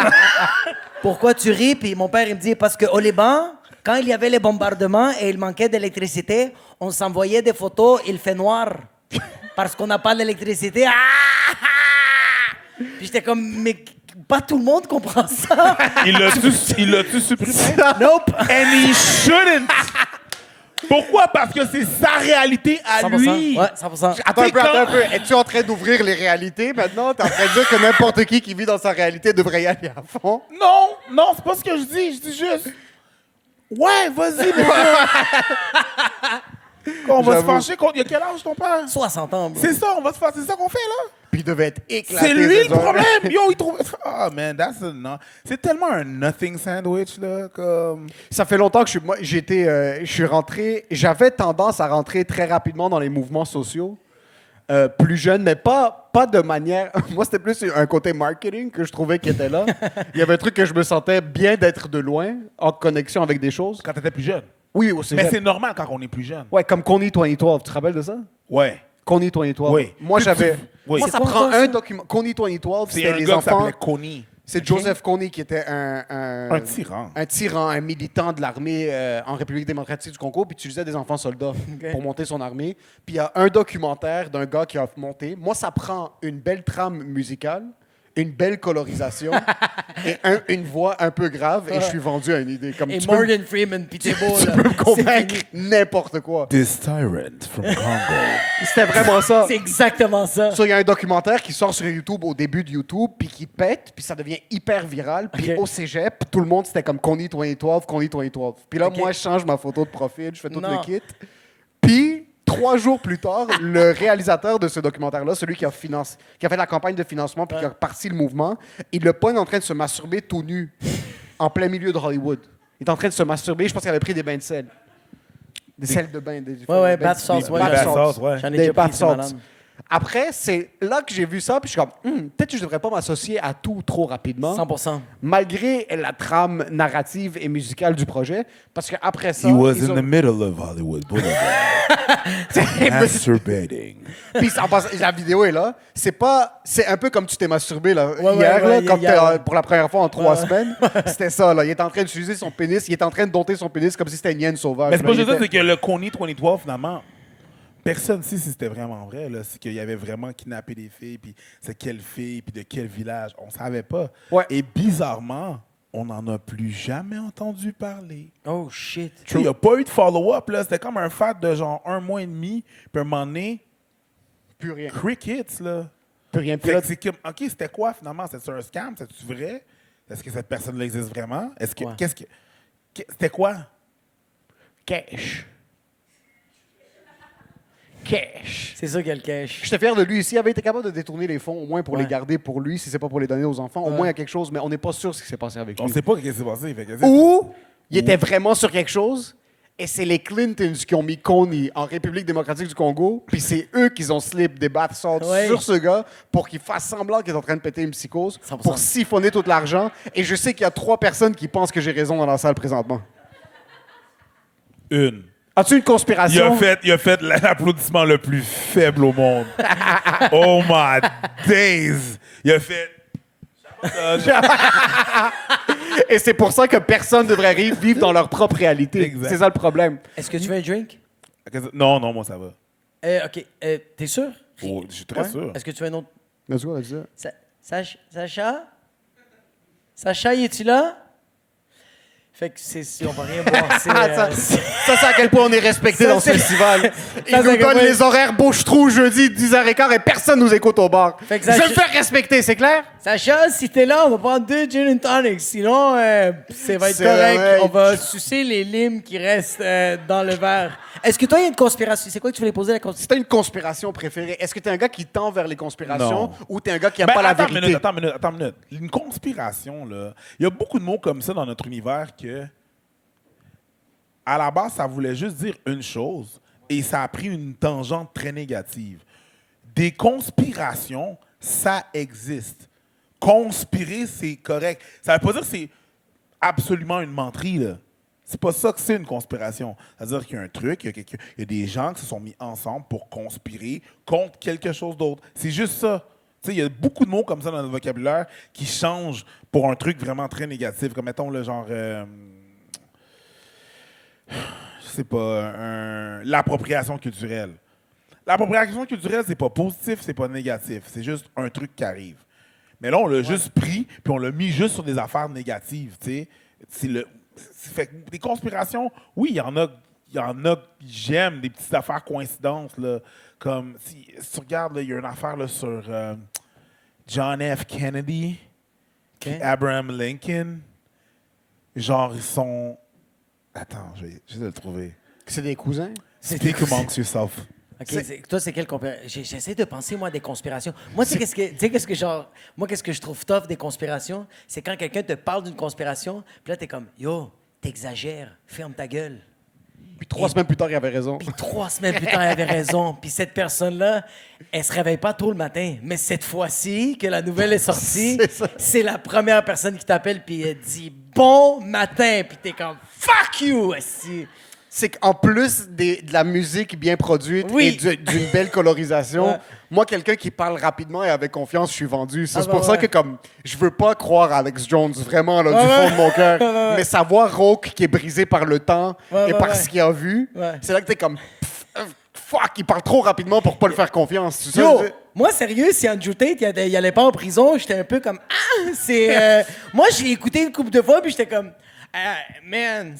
Pourquoi tu ris? Puis mon père, il me dit, parce qu'au Liban, quand il y avait les bombardements et il manquait d'électricité, on s'envoyait des photos, il fait noir. Parce qu'on n'a pas d'électricité. Ah! Puis j'étais comme, mais Pas tout le monde comprend ça. Il l'a-tu supprimé? Nope. And he shouldn't! Pourquoi? Parce que c'est sa réalité à 100%. lui. Ouais, 100%. Attends T'sais, un peu. Es-tu en train d'ouvrir les réalités maintenant? T'es en train de dire que n'importe qui vit dans sa réalité devrait y aller à fond? Non, c'est pas ce que je dis. Je dis juste... Ouais, vas-y, mon gars. On va se J'avoue. fâcher contre... Il y a quel âge ton père? 60 ans, bro. C'est ça, on va se fâcher. C'est ça qu'on fait, là? Puis il devait être éclaté. C'est lui ces le gens-là. problème. Yo, il trouve... Ah, man, that's a... Non. C'est tellement un nothing sandwich, là, comme... Ça fait longtemps que je suis rentré. J'avais tendance à rentrer très rapidement dans les mouvements sociaux. Plus jeune, mais pas de manière. Moi, c'était plus un côté marketing que je trouvais qui était là. Il y avait un truc que je me sentais bien d'être de loin, en connexion avec des choses. Quand t'étais plus jeune. Oui, au cégep. Mais c'est normal quand on est plus jeune. Ouais, comme Coney 2012. Tu te rappelles de ça? Ouais. Coney 2012. Oui. Moi, j'avais. Oui. Moi, C'est ça quoi prend ça? un document. Coney 2012, C'est c'était un les gars qui enfants. s'appelait Coney. C'est Joseph Coney qui était Un tyran. un tyran, un militant de l'armée en République démocratique du Congo, puis utilisait des enfants soldats pour monter son armée. Puis il y a un documentaire d'un gars qui a monté. Moi, ça prend une belle trame musicale, une belle colorisation et une voix un peu grave, et je suis vendu à une idée. Comme Et tu peux me- Morgan Freeman, pis t'es beau, tu là. peux me C'est convaincre fini. n'importe quoi. This tyrant from Congo. C'était vraiment ça. C'est exactement ça. Ça, il y a un documentaire qui sort sur YouTube au début de YouTube, puis qui pète, puis ça devient hyper viral. Puis Ok. au cégep, tout le monde, c'était comme Coney 2012, Coney 2012. Puis là, Ok. moi, je change ma photo de profil, je fais tout Non. le kit. Puis, 3 jours plus tard, le réalisateur de ce documentaire-là, celui qui a fait la campagne de financement, puis qui a parti le mouvement, il le pogne en train de se masturber tout nu, en plein milieu de Hollywood. Il est en train de se masturber, je pense qu'il avait pris des bains de sel. Des sels de bain. Ouais, bath salts, ouais. bath salts. ouais. J'en ai Des déjà pris, bath c'est salts. malade. Après, c'est là que j'ai vu ça, puis je suis comme, peut-être que je devrais pas m'associer à tout trop rapidement, 100%. malgré la trame narrative et musicale du projet, parce qu'après ça, He was ils in ont- the middle of Hollywood Boulevard, masturbating. Puis en passant, la vidéo est là. C'est un peu comme tu t'es masturbé là, Ouais, hier, ouais, là, quand hier. pour la première fois en 3 semaines. C'était ça, là. Il est en train d'utiliser son pénis, il est en train de dompter son pénis comme si c'était une hyène sauvage. Mais c'est là. pas juste Il ça, était- c'est que le Coney 2012, finalement, personne ne sait si c'était vraiment vrai. Là. C'est qu'il y avait vraiment kidnappé des filles, puis c'est quelle fille, puis de quel village. On savait pas. Ouais. Et bizarrement, on n'en a plus jamais entendu parler. Oh, shit. Tu sais, il n'y a pas eu de follow-up. Là. C'était comme un fat de genre 1 mois et demi, puis un moment donné, Plus rien. crickets, là. Plus rien. Puis Fait là, que c'est comme, OK, c'était quoi finalement? C'était un scam? C'était-tu vrai? Est-ce que cette personne-là existe vraiment? Est-ce que, Ouais. c'était quoi? cash. Cash. C'est ça qu'elle cache. J'étais fier de lui. S'il avait été capable de détourner les fonds, au moins pour Ouais. les garder pour lui, si c'est pas pour les donner aux enfants, au moins il y a quelque chose, mais on n'est pas sûr ce qui s'est passé avec On lui. ne sait pas ce qui s'est passé. Fait que c'est- Ou il était vraiment sur quelque chose, et c'est les Clintons qui ont mis Coney en République démocratique du Congo, puis c'est eux qui ont slip des bath salts Ouais. sur ce gars pour qu'il fasse semblant qu'il est en train de péter une psychose, 100%. pour siphonner tout l'argent. Et je sais qu'il y a 3 personnes qui pensent que j'ai raison dans la salle présentement. Une. As-tu une conspiration? Il a fait l'applaudissement le plus faible au monde. Oh my days! Il a fait. Et c'est pour ça que personne ne devrait vivre dans leur propre réalité. Exact. C'est ça le problème. Est-ce que tu veux un drink? Non, moi ça va. OK. T'es sûr? Oh, je suis très Ouais? sûr. Est-ce que tu veux un autre? Let's go, let's do it. Sacha? Sacha, es-tu là? Fait que c'est, on va rien boire. C'est, Ça, c'est à quel point on est respecté Ça, dans ce c'est- festival. Ils Ça, nous c'est donnent que- les horaires bouche-trou jeudi 10h15 et personne nous écoute au bar. Fait que Je ça- vais me faire respecter, c'est clair? Sacha, si t'es là, on va prendre 2 gin and tonic. Sinon, ça va être C'est correct. vrai. On va sucer les limes qui restent dans le verre. Est-ce que toi, il y a une conspiration? C'est quoi que tu voulais poser, la Si conspiration? t'as une conspiration préférée, est-ce que t'es un gars qui tend vers les conspirations Non. ou t'es un gars qui aime Ben, pas la attends vérité? une minute. Une conspiration, là. Il y a beaucoup de mots comme ça dans notre univers que, à la base, ça voulait juste dire une chose et ça a pris une tangente très négative. Des conspirations, ça existe. Conspirer, c'est correct. Ça veut pas dire que c'est absolument une menterie, là. C'est pas ça que c'est une conspiration. C'est-à-dire qu'il y a un truc, il y a des gens qui se sont mis ensemble pour conspirer contre quelque chose d'autre. C'est juste ça. Tu sais, il y a beaucoup de mots comme ça dans notre vocabulaire qui changent pour un truc vraiment très négatif. Comme, mettons, le genre... je sais pas, l'appropriation culturelle. L'appropriation culturelle, c'est pas positif, c'est pas négatif. C'est juste un truc qui arrive. Mais là, on l'a juste pris, puis on l'a mis juste sur des affaires négatives, tu sais. Fait que des conspirations, oui, il y en a que j'aime, des petites affaires coïncidences, là. Comme, si tu regardes, il y a une affaire là, sur John F. Kennedy, puis Abraham Lincoln. Genre, ils sont... Attends, j'essaie de le trouver. C'est des cousins? Speak amongst yourself. OK, toi, c'est quelle conspiration? J'essaie de penser, moi, à des conspirations. Moi, tu sais, qu'est-ce que je trouve tough des conspirations? C'est quand quelqu'un te parle d'une conspiration, puis là, t'es comme, yo, t'exagères, ferme ta gueule. Puis 3 semaines plus tard, il avait raison. Puis 3 semaines plus tard, elle avait raison. Puis cette personne-là, elle se réveille pas tôt le matin. Mais cette fois-ci, que la nouvelle est sortie, c'est la première personne qui t'appelle puis elle dit « Bon matin ». Puis t'es comme « Fuck you ». C'est qu'en plus de la musique bien produite Oui. et d'une belle colorisation, Ouais. moi, quelqu'un qui parle rapidement et avec confiance, je suis vendu. C'est bah pour ça ouais. que comme je veux pas croire à Alex Jones, vraiment, là, du Ouais, fond de mon cœur. ouais. Mais savoir Roke qui est brisé par le temps Ouais, et ouais, par ouais. ce qu'il a vu, Ouais. c'est là que t'es comme fuck, il parle trop rapidement pour pas le faire confiance. Tu sais, Yo, moi, sérieux, si Andrew Tate, il allait pas en prison, j'étais un peu comme « Ah! » Moi, je l'ai écouté une couple de fois, puis j'étais comme « Man,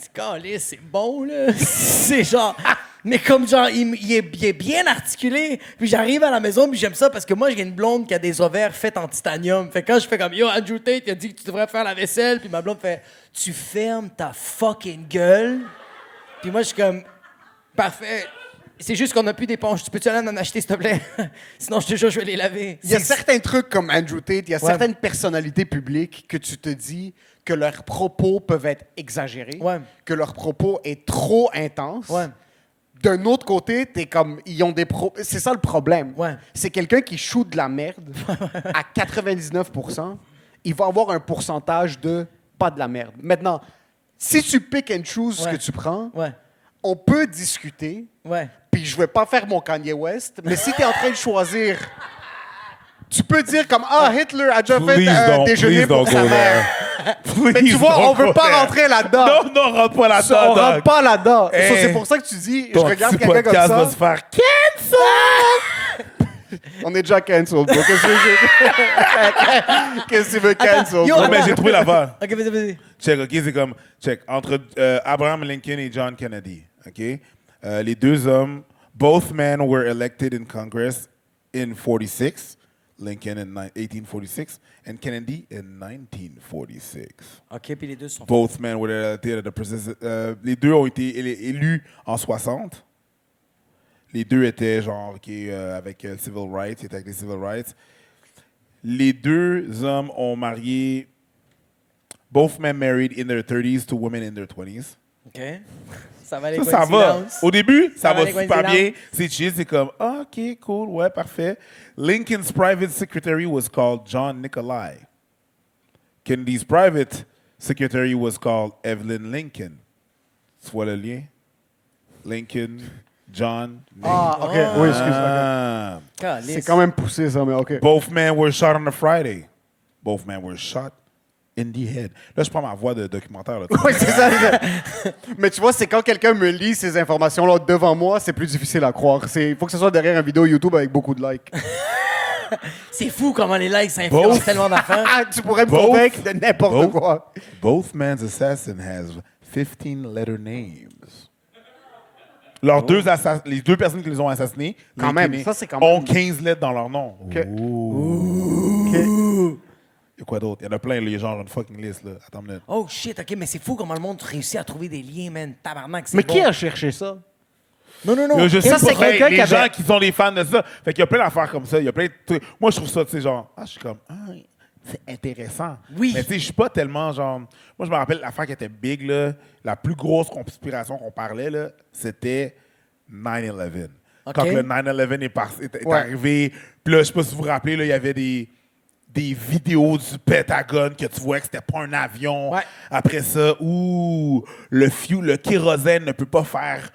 c'est bon, là. » C'est genre... Mais comme genre, il est bien articulé. Puis j'arrive à la maison, puis j'aime ça parce que moi, j'ai une blonde qui a des ovaires faits en titanium. Fait que quand je fais comme « Yo, Andrew Tate, il a dit que tu devrais faire la vaisselle. » Puis ma blonde fait « Tu fermes ta fucking gueule. » Puis moi, je suis comme « Parfait. C'est juste qu'on n'a plus d'éponge. Tu peux-tu aller en acheter, s'il te plaît? Sinon, je te jure, je vais les laver. » il y a certains trucs comme Andrew Tate, il y a Ouais. certaines personnalités publiques que tu te dis que leurs propos peuvent être exagérés, Ouais. que leur propos est trop intense. Ouais. D'un autre côté, t'es comme, ils ont des c'est ça le problème. Ouais. C'est quelqu'un qui shoot de la merde à 99%, il va avoir un pourcentage de pas de la merde. Maintenant, si tu pick and choose ce Ouais. que tu prends, Ouais. on peut discuter, Ouais. puis je vais pas faire mon Kanye West, mais si tu es en train de choisir, tu peux dire comme, ah, Hitler a déjà fait un déjeuner pour sa mère. Mais tu vois, on veut pas rentrer là-dedans. Non, non, rentre pas là-dedans. On rentre dog. pas là-dedans. Hey. So, c'est pour ça que tu dis, je Ton regarde petit quelqu'un comme podcast va ça. se faire cancel! On est déjà cancel, bro. Qu'est-ce que tu veux cancel, yo, bro? Non, mais j'ai trouvé l'affaire. OK, vas-y. Check, OK, c'est comme, check, entre Abraham Lincoln et John Kennedy, OK? Les deux hommes, both men were elected in Congress in 46, Lincoln in 1846, and Kennedy in 1946. OK, puis les deux sont... Both men were elected at the les deux ont été élus en 60. Les deux étaient genre, OK, avec civil rights, ils étaient avec les civil rights. Les deux hommes ont marié, both men married in their 30s to women in their 20s. OK. Ça va aller Ça va. Au début, ça va aller super coïncidence. bien. C'est chill, c'est comme, ah, OK, cool, ouais, parfait. Lincoln's private secretary was called John Nicolai. Kennedy's private secretary was called Evelyn Lincoln. Tu vois le lien? Lincoln, John, Ah, OK. Oui, excuse. Ah. Calice. C'est quand même poussé, ça, mais OK. Both men were shot on a Friday. Both men were shot in the head. Là, je prends ma voix de documentaire. Là, Oui, c'est ça. Mais tu vois, c'est quand quelqu'un me lit ces informations-là devant moi, c'est plus difficile à croire. Il faut que ce soit derrière une vidéo YouTube avec beaucoup de likes. C'est fou comment les likes, ça influence Both. tellement d'affaires. Ah, tu pourrais me Both. convaincre de n'importe Both. quoi. Both men's assassin has 15 letter names. Leurs les deux personnes qui les ont assassinés, Quand Lincoln même, et- ça, c'est quand ont même- 15 lettres dans leur nom. OK. Ouh. Il y a quoi d'autre? Il y en a plein, les genre une fucking liste. Là. Attends une minute. Oh shit, OK, mais c'est fou comment le monde réussit à trouver des liens, man. Tabarnak, c'est Mais bon. qui a cherché ça? Non, non, non. Là, je sais ça, pas, c'est quelqu'un les qui avait- gens qui sont des fans de ça. Fait qu'il y a plein d'affaires comme ça. Il y a plein de trucs. Moi, je trouve ça, tu sais, genre, je suis comme, c'est intéressant. Oui. Mais tu sais, je suis pas tellement, genre, moi, je me rappelle l'affaire qui était big, là, la plus grosse conspiration qu'on parlait, là, c'était 9/11. OK. Quand le 9/11 est Ouais. arrivé, puis là, je sais pas si vous vous rappelez, là, il y avait des vidéos du Pentagone que tu vois que c'était pas un avion. Ouais. Après ça, le kérosène ne peut pas faire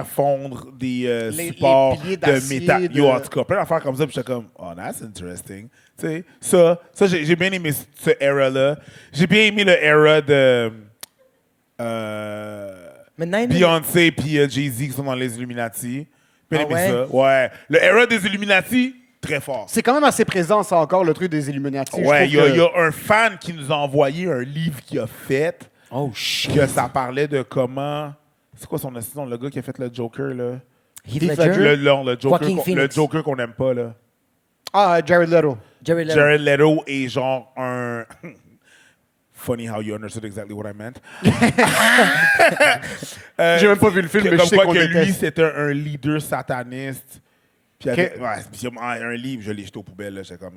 fondre des Les supports piliers de d'acier, métal. de- Yo, en tout cas, plein d'affaires comme ça, puis j'étais comme, oh, that's interesting. Tu sais, ça j'ai bien aimé ce era-là. J'ai bien aimé le era de Mais 9/11 Beyoncé puis Jay-Z qui sont dans les Illuminati. Bien Ah aimé ouais? ça. Ouais. Le era des Illuminati, très fort. C'est quand même assez présent, ça, encore, le truc des Illuminati. Je Ouais, trouve il y a un fan qui nous a envoyé un livre qu'il a fait, Oh, shit. que ça parlait de comment... C'est quoi son assistant, le gars qui a fait le Joker, là? Heath Heath Ledger? Le Joker, Joaquin le Phoenix. Joker qu'on n'aime pas, là. Ah, Jared Leto. Jared Leto. Jared Leto est genre un... Funny how you understood exactly what I meant. J'ai même pas vu le film, mais je Comme sais quoi qu'on que lui, déteste. c'était un leader sataniste. Puis il y avait- Ok. ouais, puis un livre, je l'ai jeté aux poubelles. Là, j'étais comme,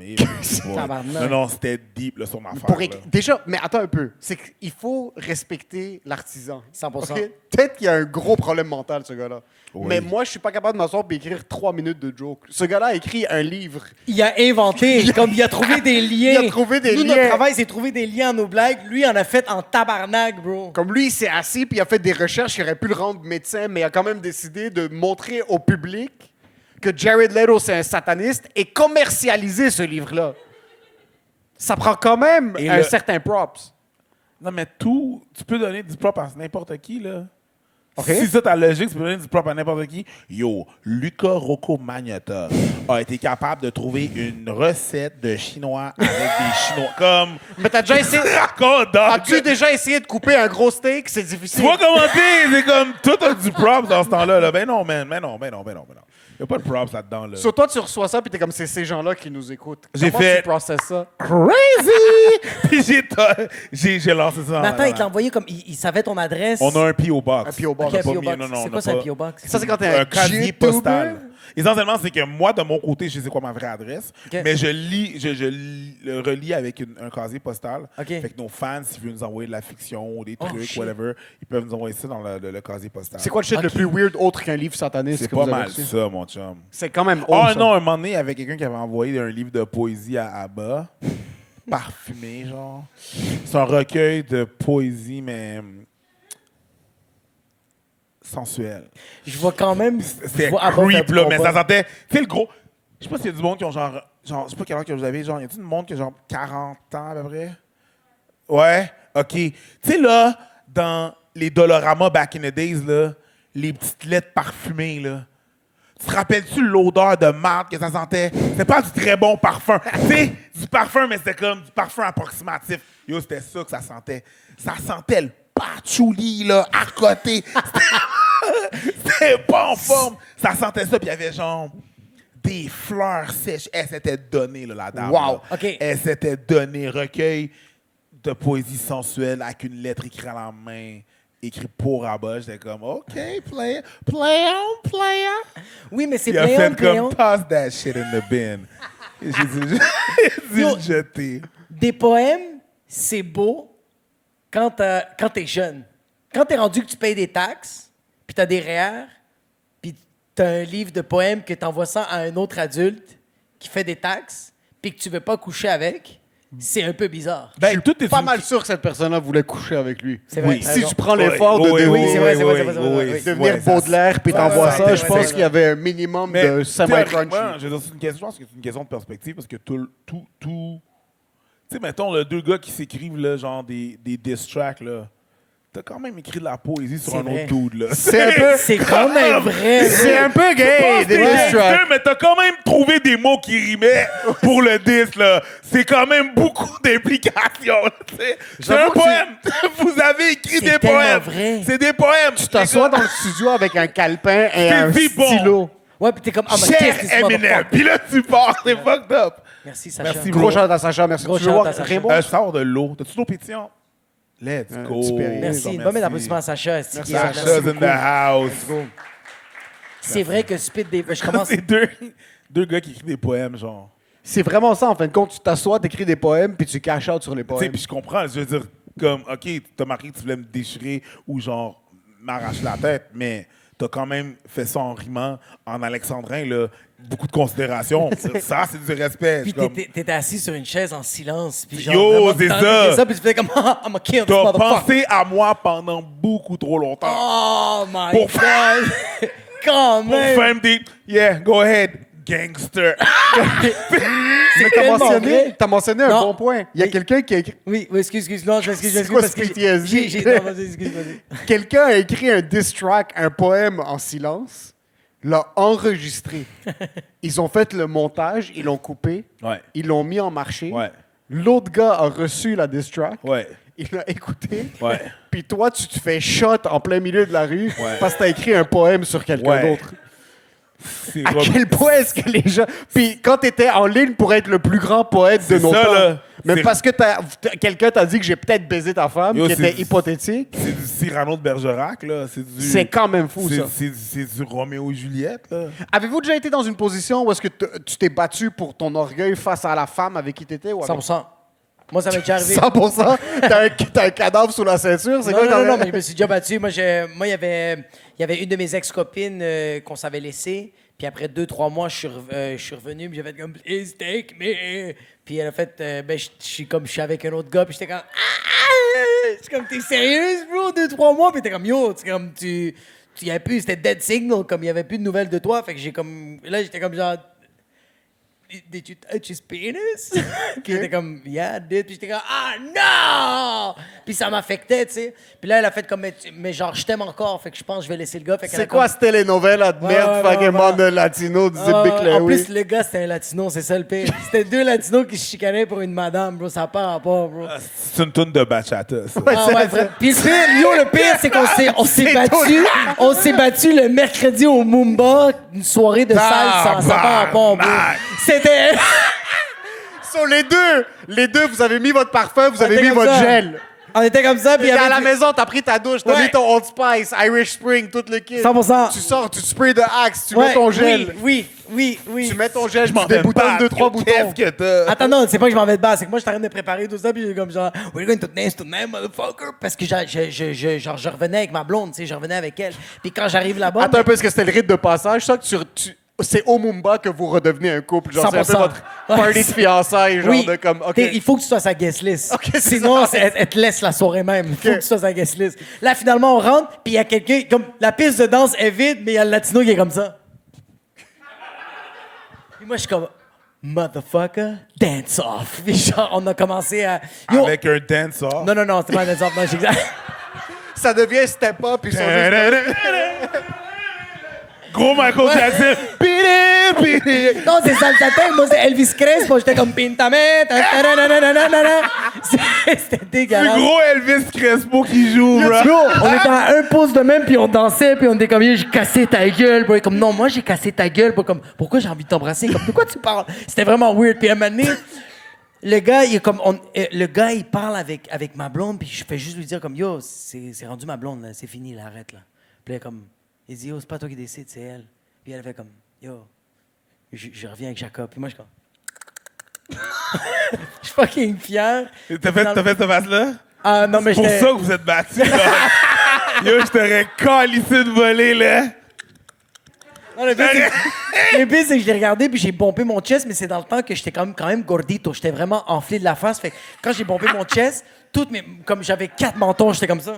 Tabarnak. non, c'était deep, là, son affaire. Pour là. Déjà, mais attends un peu. C'est qu'il faut respecter l'artisan. 100%. Ok? Peut-être qu'il y a un gros problème mental, ce gars-là. Oui. Mais moi, je suis pas capable de m'asseoir et écrire 3 minutes de joke. Ce gars-là a écrit un livre. Il a inventé, comme il a trouvé des liens. Il a trouvé des Nous, liens. notre travail, c'est trouver des liens à nos blagues. Lui, il en a fait en tabarnak, bro. Comme lui, il s'est assis puis il a fait des recherches. Il aurait pu le rendre médecin, mais il a quand même décidé de montrer au public que Jared Leto, c'est un sataniste et commercialiser ce livre-là. Ça prend quand même Et un le- certain props. Non, mais tout, tu peux donner du prop à n'importe qui, là. OK. Si ça, ta logique, tu peux donner du prop à n'importe qui. Yo, Luca Rocco Magnotta a été capable de trouver une recette de chinois avec des chinois. Comme. Mais t'as déjà essayé... Raconte, dog. As-tu déjà essayé de couper un gros steak? C'est Tu difficile. vois commenter, c'est comme tout a du props dans ce temps-là. Là. Ben non, man, ben non. Il n'y a pas de props là-dedans. Là. Sur toi, tu reçois ça, puis t'es comme, c'est ces gens-là qui nous écoutent. J'ai Comment fait- tu processes ça? Crazy! Puis j'ai lancé ça. Mais attends, il te l'a envoyé comme. Il savait ton adresse. On a un P.O. Box. Un P.O. box. Ok, un Pas P.O. mis- box. non, non, C'est on quoi a ça, un pas- P.O. box? Ça, c'est quand t'es un Un casier YouTuber. postal. Essentiellement, c'est que moi, de mon côté, je sais quoi ma vraie adresse, Ok. mais je le relis avec un casier postal. Ok. Fait que nos fans, s'ils veulent nous envoyer de la fiction ou des Oh, trucs, shit. whatever, ils peuvent nous envoyer ça dans le casier postal. C'est quoi le shit le Ok. plus weird autre qu'un livre sataniste C'est que pas vous avez mal reçu? ça, mon chum. C'est quand même Oh haut, ça. non, un moment donné, il y avait quelqu'un qui avait envoyé un livre de poésie à Abba, parfumé, genre. C'est un recueil de poésie, mais sensuel. Je vois quand même. C'est je vois Abba faire creep, du là, mais combat. ça sentait... Tu sais, le gros... Je sais pas s'il y a du monde qui ont genre... Je sais pas quel âge que vous avez, genre... Y a-t-il du monde qui a genre 40 ans, à peu près? Ouais? OK. Tu sais, là, dans les Dolorama back in the days, là, les petites lettres parfumées, là, tu te rappelles-tu l'odeur de marde que ça sentait? C'était pas du très bon parfum. Tu sais, du parfum, mais c'était comme du parfum approximatif. Yo, c'était ça que ça sentait. Ça sentait le patchouli, là, à côté. C'était pas en forme. Ça sentait ça, puis il y avait genre des fleurs sèches. Elle s'était donnée, là, la dame. Wow. là. OK. Elle s'était donnée. Recueil de poésie sensuelle avec une lettre écrite à la main, écrit pour Abba. J'étais comme, OK, play on. Oui, mais c'est Il a play fait on, play on. comme, toss that shit in the bin. J'ai Yo. dit jeter. Des poèmes, c'est beau quand t'es jeune. Quand t'es rendu que tu payes des taxes, puis t'as des REER, puis t'as un livre de poèmes que t'envoies ça à un autre adulte qui fait des taxes, puis que tu veux pas coucher avec, c'est un peu bizarre. Ben, tout est Pas une- mal sûr que cette personne-là voulait coucher avec lui. C'est vrai, oui. t'as Si raison. tu prends l'effort de Oui, devenir, oui, c'est vrai, c'est vrai, c'est vrai, c'est vrai, oui. devenir Ouais, ça- Baudelaire puis t'envoies ouais, ça, ouais, je ouais, pense ouais. qu'il y avait un minimum Mais de semi-crunchy. théoriquement, je veux dire, je pense que c'est une question de perspective parce que tout. Tu sais, mettons, là, deux gars qui s'écrivent, là, genre des diss tracks, là. T'as quand même écrit de la poésie sur C'est un vrai. autre dude, là. C'est un peu... C'est quand même vrai. C'est un peu gay, des diss tracks. gangster, mais t'as quand même trouvé des mots qui rimaient pour le diss, là. C'est quand même beaucoup d'implications, là, tu sais. C'est un J'avoue que poème. Vous avez écrit C'est des tellement poèmes. vrai. C'est des poèmes. Tu t'assois dans le studio avec un calepin et un C'est si bon. stylo. Ouais, puis t'es comme, ah, mais Cher qu'est-ce que c'est Eminem. motherfucker? Puis là, tu pars. C'est fucked up. Merci, Sacha. Merci, Gros shout à Sacha, merci. Gros Tu veux shout voir à Sacha. Raymond? Je sors de l'eau. T'as-tu l'eau pétillante? Let's go. petit Perrier. Merci. Une bonne applaudissement à Sacha. c'est qui est- Sacha's merci in beaucoup. the house. C'est vrai que Spit des. Je commence. C'est deux gars qui écrivent des poèmes, genre. C'est vraiment ça, en fin de compte. Tu t'assois, t'écris des poèmes, puis tu cash out sur les Tu sais, poèmes. puis je comprends. Je veux dire, comme, OK, t'as marqué que tu voulais me déchirer ou genre m'arracher la tête, mais t'as quand même fait ça en rimant, en alexandrin, là. Beaucoup de considération. Ça, c'est du respect. Puis Je suis comme, t'étais assis sur une chaise en silence. Puis genre, Yo, vraiment, c'est t'entendais ça. Puis tu fais comme, ah, I'm a kill this T'as motherfucker. pensé à moi pendant beaucoup trop longtemps. Oh my Pour god. Quand Pour même. faire des... Yeah, go ahead, gangster. Mais tellement t'as mentionné un Non. bon point. Il y a Oui. quelqu'un qui a écrit... Oui, oui, excuse. Non, je m'excuse. C'est quoi parce ce que PTSD? non, vas-y, excuse, vas-y. Quelqu'un a écrit un diss track, un poème en silence. l'a enregistré. Ils ont fait le montage, ils l'ont coupé, Ouais. ils l'ont mis en marché. Ouais. L'autre gars a reçu la diss track. Ouais. Il l'a écouté. Ouais. Puis toi, tu te fais shot en plein milieu de la rue Ouais. parce que t'as écrit un poème sur quelqu'un Ouais. d'autre. C'est À Rob- quel point est-ce que les gens... Puis quand t'étais en ligne pour être le plus grand poète de C'est nos ça, temps, là. mais C'est- parce que quelqu'un t'a dit que j'ai peut-être baisé ta femme, Yo, qui c'est- était hypothétique, C'est du Cyrano de Bergerac, là. c'est quand même fou, c'est- ça. C'est du Roméo et Juliette, là. Avez-vous déjà été dans une position où est-ce que tu t'es battu pour ton orgueil face à la femme avec qui t'étais? Ou avec... 100%. Moi, ça m'est déjà arrivé. 100%? T'as un cadavre sous la ceinture? C'est Non, quoi non, quand non, même? mais je me suis déjà battu. Moi, il y avait une de mes ex-copines qu'on s'avait laissée. Puis après 2-3 mois, je suis revenu. Puis j'ai fait comme, please take me. Puis elle a fait, je suis avec un autre gars. Puis j'étais comme, j'étais comme, t'es sérieuse, bro? 2-3 mois. Puis t'es comme, yo, c'est comme, tu y avait plus, c'était dead signal. Comme il y avait plus de nouvelles de toi. Fait que là, j'étais comme genre, did you touch his penis? Puis il était comme, yeah, I did. Puis j'étais comme, ah, non! Puis ça m'affectait, tu sais. Puis là, elle a fait comme, mais genre, je t'aime encore. Fait que je pense que je vais laisser le gars. Fait qu'elle a C'est quoi comme- cette télénovela de Ouais, merde, ouais, fucking ouais, monde de ouais. latino, du Ah, Big en Larry? plus, le gars, c'était un latino, c'est ça le pire. C'était 2 latinos qui se chicanaient pour une madame, bro. Ça n'a pas rapport, bro. C'est une toune de bachata, ça. Ouais, Ah c'est- ouais, vrai. Puis le pire, yo, le pire, c'est qu'on s'est battu le mercredi au Mumba, une soirée de salsa. Ça n'a pas rapport, bro. C'était... Sur les deux, vous avez mis votre parfum, vous avez était mis comme votre ça. gel. On était comme ça, puis il y T'es à avait la du- maison, t'as pris ta douche, t'as Ouais. mis ton Old Spice, Irish Spring, tout le kit. 100%. Tu sors, tu sprays de Axe, tu Ouais, mets ton gel. Oui. Tu mets ton gel, Je m'en tu déboutonnes 2-3 boutons. Qu'est-ce que t'as? Attends, non, c'est pas que je m'en vais de base, c'est que moi, je t'arrête de préparer tout ça, puis j'ai comme genre, we're going to dance tonight, motherfucker. Parce que je revenais avec ma blonde, tu sais, je revenais avec elle. Puis quand j'arrive là-bas. Attends un peu, est-ce que c'était le rite de passage? Ça que c'est au Mumba que vous redevenez un couple. Genre, c'est un peu 100%. votre party de fiançailles, genre Oui. de comme. OK. Il faut que tu sois sa guest list. Ok, c'est Sinon, ça. elle te laisse la soirée même. Il faut Ok. que tu sois sa guest list. Là, finalement, on rentre, puis il y a quelqu'un, comme la piste de danse est vide, mais il y a le latino qui est comme ça. Puis moi, je suis comme, motherfucker, dance off. Puis genre, on a commencé à. Yo! Avec un dance-off. Non, c'était pas un dance off, non, j'exagère. Ça devient step up, ils sont juste. Gros Michael Jackson. Pili, pili. Non, c'est salsa tech, moi, c'est Elvis Crespo, j'étais comme pintame. C'était C'est dégueulasse. gros Elvis Crespo qui joue, bro. Bro, on était à un pouce de même, puis on dansait, puis on était comme, yo, j'ai cassé ta gueule. Bro. Comme, non, moi, j'ai cassé ta gueule. Bro. Comme, pourquoi j'ai envie de t'embrasser? Comme, de quoi tu parles? C'était vraiment weird. Puis à un moment donné, le gars, il parle avec ma blonde, puis je fais juste lui dire, comme, yo, c'est rendu ma blonde, là. C'est fini, là, arrête, là. Puis là, comme, il dit, yo, c'est pas toi qui décide, c'est elle. Puis elle fait comme, yo, je reviens avec Jacob. Puis moi, je suis comme, je suis fucking fier. T'as fait cette face-là? Ah, non, mais C'est pour j'étais- ça que vous êtes battus, là. Yo, je t'aurais calissé de voler, là. Non, le pire, c'est que je l'ai regardé puis j'ai pompé mon chest, mais c'est dans le temps que j'étais quand même gordito. J'étais vraiment enflé de la face. Fait que quand j'ai pompé mon chest, comme j'avais 4 mentons, j'étais comme ça.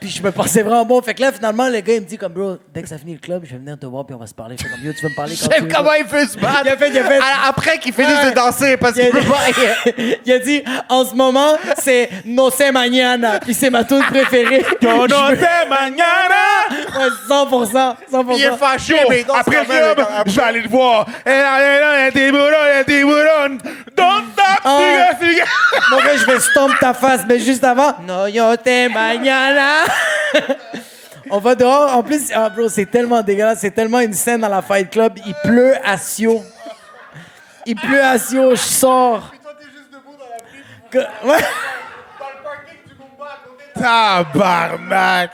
Puis je me pensais vraiment bon. Fait que là, finalement, le gars, il me dit comme, bro, dès que ça finit le club, je vais venir te voir puis on va se parler. Je fais comme, yo, tu veux me parler quand tu J'aime veux. comment il peut se battre. Il a fait. Après qu'il finisse Ouais. de danser, parce Il qu'il a, peut pas. il a dit, en ce moment, c'est No sé mañana. Puis c'est ma tune préférée. Yo, no Je veux- sé mañana. Ouais, 100%. 100%. Il est fâché, Yo, mais il danse après quand même, le club, je vais aller te voir. Les tiburones. Don't stop, Ah. siga. Mon gars, je vais stomp ta face, mais juste avant, no yo te mañana. On va dehors. En plus, ah, bro, c'est tellement dégueulasse. C'est tellement une scène dans la Fight Club. Il pleut à Sio. Il pleut à Sio. Je sors. Toi, t'es juste debout dans la pluie, Ouais. dans le parking du Mumba à côté de Tabarnak.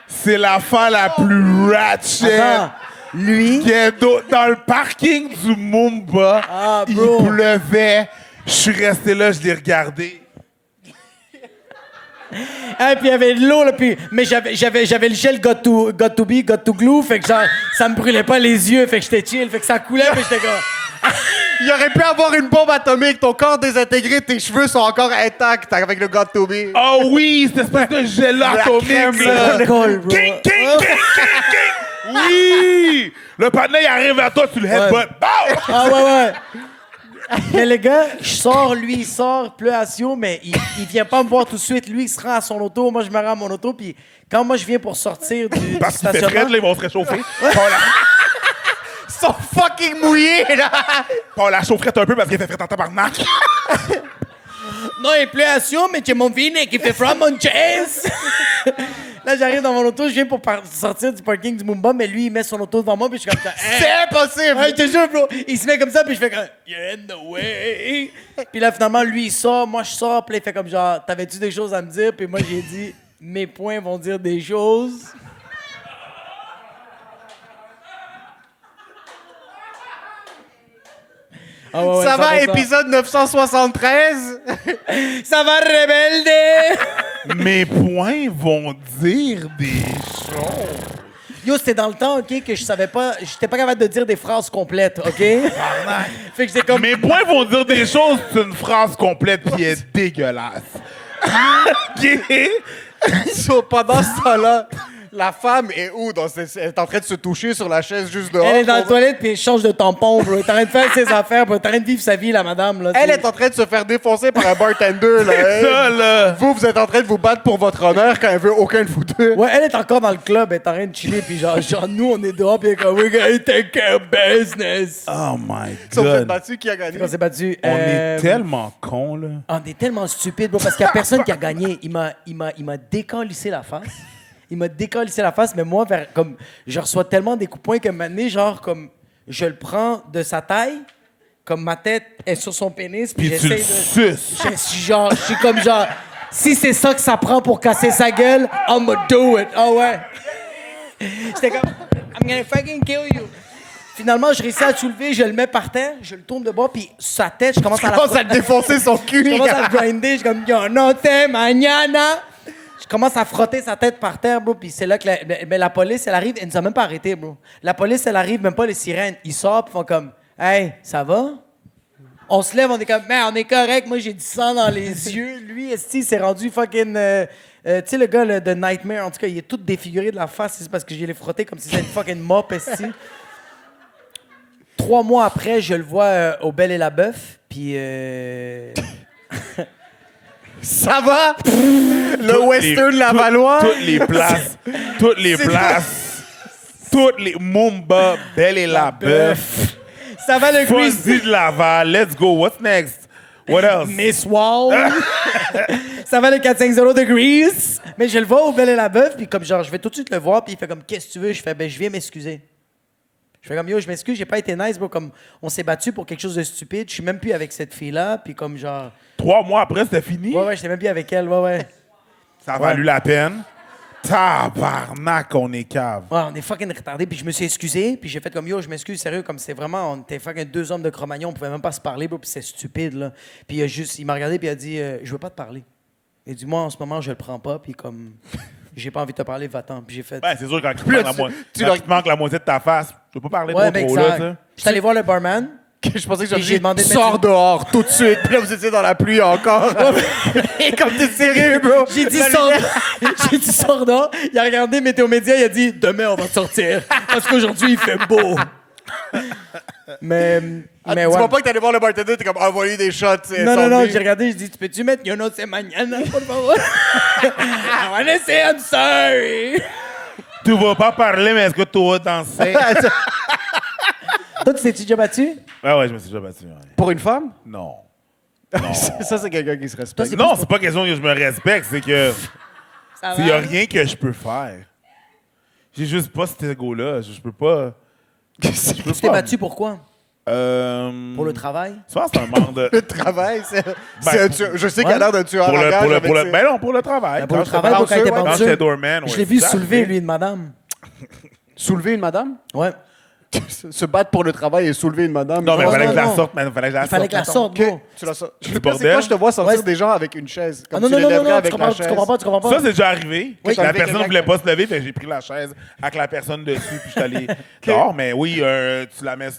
C'est l'affaire la plus ratchet. Attends, lui. Qui est dans le parking du Mumba. Ah, Il bro. pleuvait. Je suis resté là, je l'ai regardé. Ah, puis il y avait de l'eau, là, puis... Mais j'avais le gel got to be, got to glue, fait que genre, ça me brûlait pas les yeux, fait que j'étais chill, fait que ça coulait, puis j'étais comme... Il aurait pu avoir une bombe atomique, ton corps désintégré, tes cheveux sont encore intacts avec le God to be. Oh oui, cette espèce de gel atomique, crème, là. Alcool, bro. King, king, king, king, king. Oui! Le partenaire il arrive vers toi, tu le headbutt. Bow! Ah ouais. Mais le gars, je sors, lui, il sort, pleut à Sio, mais il vient pas me voir tout de suite. Lui, il se rend à son auto, moi, je me rends à mon auto, puis quand moi, je viens pour sortir du Parce qu'il fait stationnement... frais, là, ils vont se réchauffer. Ils sont fucking mouillés, là! On la chaufferette un peu parce qu'il fait frais en tabarnak. Non, il pleut à Sio, mais c'est mon vine qui fait froid mon chest. Là, j'arrive dans mon auto, je viens pour sortir du parking du Mumba, mais lui, il met son auto devant moi, puis je suis comme ça. C'est impossible! Ouais, je te jure, bro. Il se met comme ça, puis je fais comme You're in the way. Puis là, finalement, lui, il sort, moi, je sors, puis là, il fait comme genre T'avais-tu des choses à me dire? Puis moi, j'ai dit Mes poings vont dire des choses. Ah ouais, ça va, 100%. épisode 973? Ça va, rebelde! Mes points vont dire des choses. Yo, c'était dans le temps, OK, que je savais pas... J'étais pas capable de dire des phrases complètes, OK? Fait que j'étais comme... Mes points vont dire des choses, c'est une phrase complète qui est dégueulasse. So, pendant ce temps-là, la femme est où? Elle est en train de se toucher sur la chaise juste dehors. Elle est dans la pour- toilette puis elle change de tampon, bro. Elle est en train de faire ses affaires, bro. Elle est en train de vivre sa vie, la madame, là. Elle est en train de se faire défoncer par un bartender, là. Ça, là. Vous êtes en train de vous battre pour votre honneur quand elle veut aucun de vous deux. Ouais, elle est encore dans le club, elle est en train de chiller, puis genre nous, on est dehors, puis elle est comme, we gotta take care of business. Oh my Ils sont fait God. battu qui a gagné. On s'est battu. On est tellement cons, là. On est tellement stupides, bro, parce qu'il y a personne qui a gagné. Il m'a décalissé la face. Il m'a décalissé la face, mais moi, comme, je reçois tellement des coups de poing que maintenant, genre, comme, je le prends de sa taille, comme ma tête est sur son pénis, puis Puis tu j'essaie le de... suces. Je suis genre, je suis comme genre, si c'est ça que ça prend pour casser sa gueule, I'ma do it. Ah ouais. J'étais comme, I'm gonna fucking kill you. Finalement, je réussis à le soulever, je le mets par terre, je le tourne de bas, puis sa tête, je commence à la... Commence à le défoncer son cul. Je commence à le grinder, je suis comme, yo, no te mañana. Je commence à frotter sa tête par terre, bro, puis c'est là que la police, elle arrive, elle nous a même pas arrêtés, bro. La police, elle arrive, même pas les sirènes. Ils sortent, puis font comme, hey, ça va? On se lève, on est comme, man, on est correct. Moi, j'ai du sang dans les yeux. Lui, esti, il s'est rendu fucking. Tu sais, le gars là, de Nightmare, en tout cas, il est tout défiguré de la face. C'est parce que j'ai les frotté comme si c'était une fucking mop, esti. 3 mois après, je le vois au Belle et la Bœuf, puis. Ça va? Le Western Lavallois? Toutes les Mumba, Belle et la Bœuf. Ça va le Grease? Fuzzy de Laval, let's go. What's next? What else? Miss Wall. Ça va le 450 de Grease. Mais je le vois au Belle et la Bœuf, puis comme genre, je vais tout de suite le voir, puis il fait comme, qu'est-ce que tu veux? Je fais, ben, je viens m'excuser. Je fais comme, yo, je m'excuse, j'ai pas été nice, bro. Comme, on s'est battu pour quelque chose de stupide. Je suis même plus avec cette fille-là, puis comme genre. 3 mois après, c'était fini? Ouais, j'étais même plus avec elle, ouais. Ça a valu la peine. Tabarnak, on est cave. Ouais, on est fucking retardés, puis je me suis excusé, puis j'ai fait comme, yo, je m'excuse, sérieux, comme c'est vraiment, on était fucking 2 hommes de Cro-Magnon, on pouvait même pas se parler, bro, puis c'est stupide, là. Puis il m'a regardé, puis il a dit, je veux pas te parler. Il dit, moi, en ce moment, je le prends pas, puis comme, j'ai pas envie de te parler, va-t'en. Puis j'ai fait. Ben, c'est sûr, quand il te manque la moitié de ta face, tu peux pas parler Ouais, trop, mec, là, ça. tu sais. Je suis allé voir le barman. Je pensais que Puis j'ai demandé de mettre sors une- dehors tout de suite. Puis là, vous étiez dans la pluie encore. Et comme t'es sérieux, bro. J'ai dit sors. J'ai dit sors dehors. Il a regardé Météo Média, il a dit demain on va sortir parce qu'aujourd'hui il fait beau. Mais Ah, mais tu ouais. vois pas que t'allais voir le bartender, t'es comme envoyer des shots. Non, j'ai regardé, j'ai dit tu peux-tu mettre Yo no se mañana por favor. I wanna say I'm sorry. Tu vas pas parler, mais est-ce que tu vas danser? Toi tu t'es-tu déjà battu? Ouais, je me suis déjà battu. Ouais. Pour une femme? Non. Ça, c'est quelqu'un qui se respecte. Non, c'est pas question que je me respecte, c'est que Ça il y a rien que je peux faire. J'ai juste pas cet ego-là. Je peux pas. Je peux Tu t'es pas. battu pourquoi? Pour le travail? Je pense que c'est un manque de. Le travail, c'est Ben, un tueur. Je sais qu'il a l'air d'un tueur Pour à le, gage pour le, avec pour le, ses- ben non, pour le travail. Pour le Quand travail, j'étais quand il était bouncer, Quand j'étais bouncer. doorman, Je ouais, l'ai vu ça, soulever mais- lui une madame. Soulever une madame? Ouais. Se battre pour le travail et soulever une madame. Non, mais il Non, fallait que je la non. sorte, man. Il fallait que je la Il fallait que la sorte, Ok, bro. tu la sors. Du C'est bordel. quoi, je te vois sortir Ouais. des gens avec une chaise. Ah Comme non, tu non, les non, non, lèverais non, avec tu la comprends, chaise. tu comprends pas, tu comprends pas. Ça, c'est déjà arrivé. Oui, La avec personne quelqu'un ne voulait qui- pas se lever, fait que j'ai pris la chaise avec la personne dessus, puis je suis allé dehors. Mais oui, tu la mets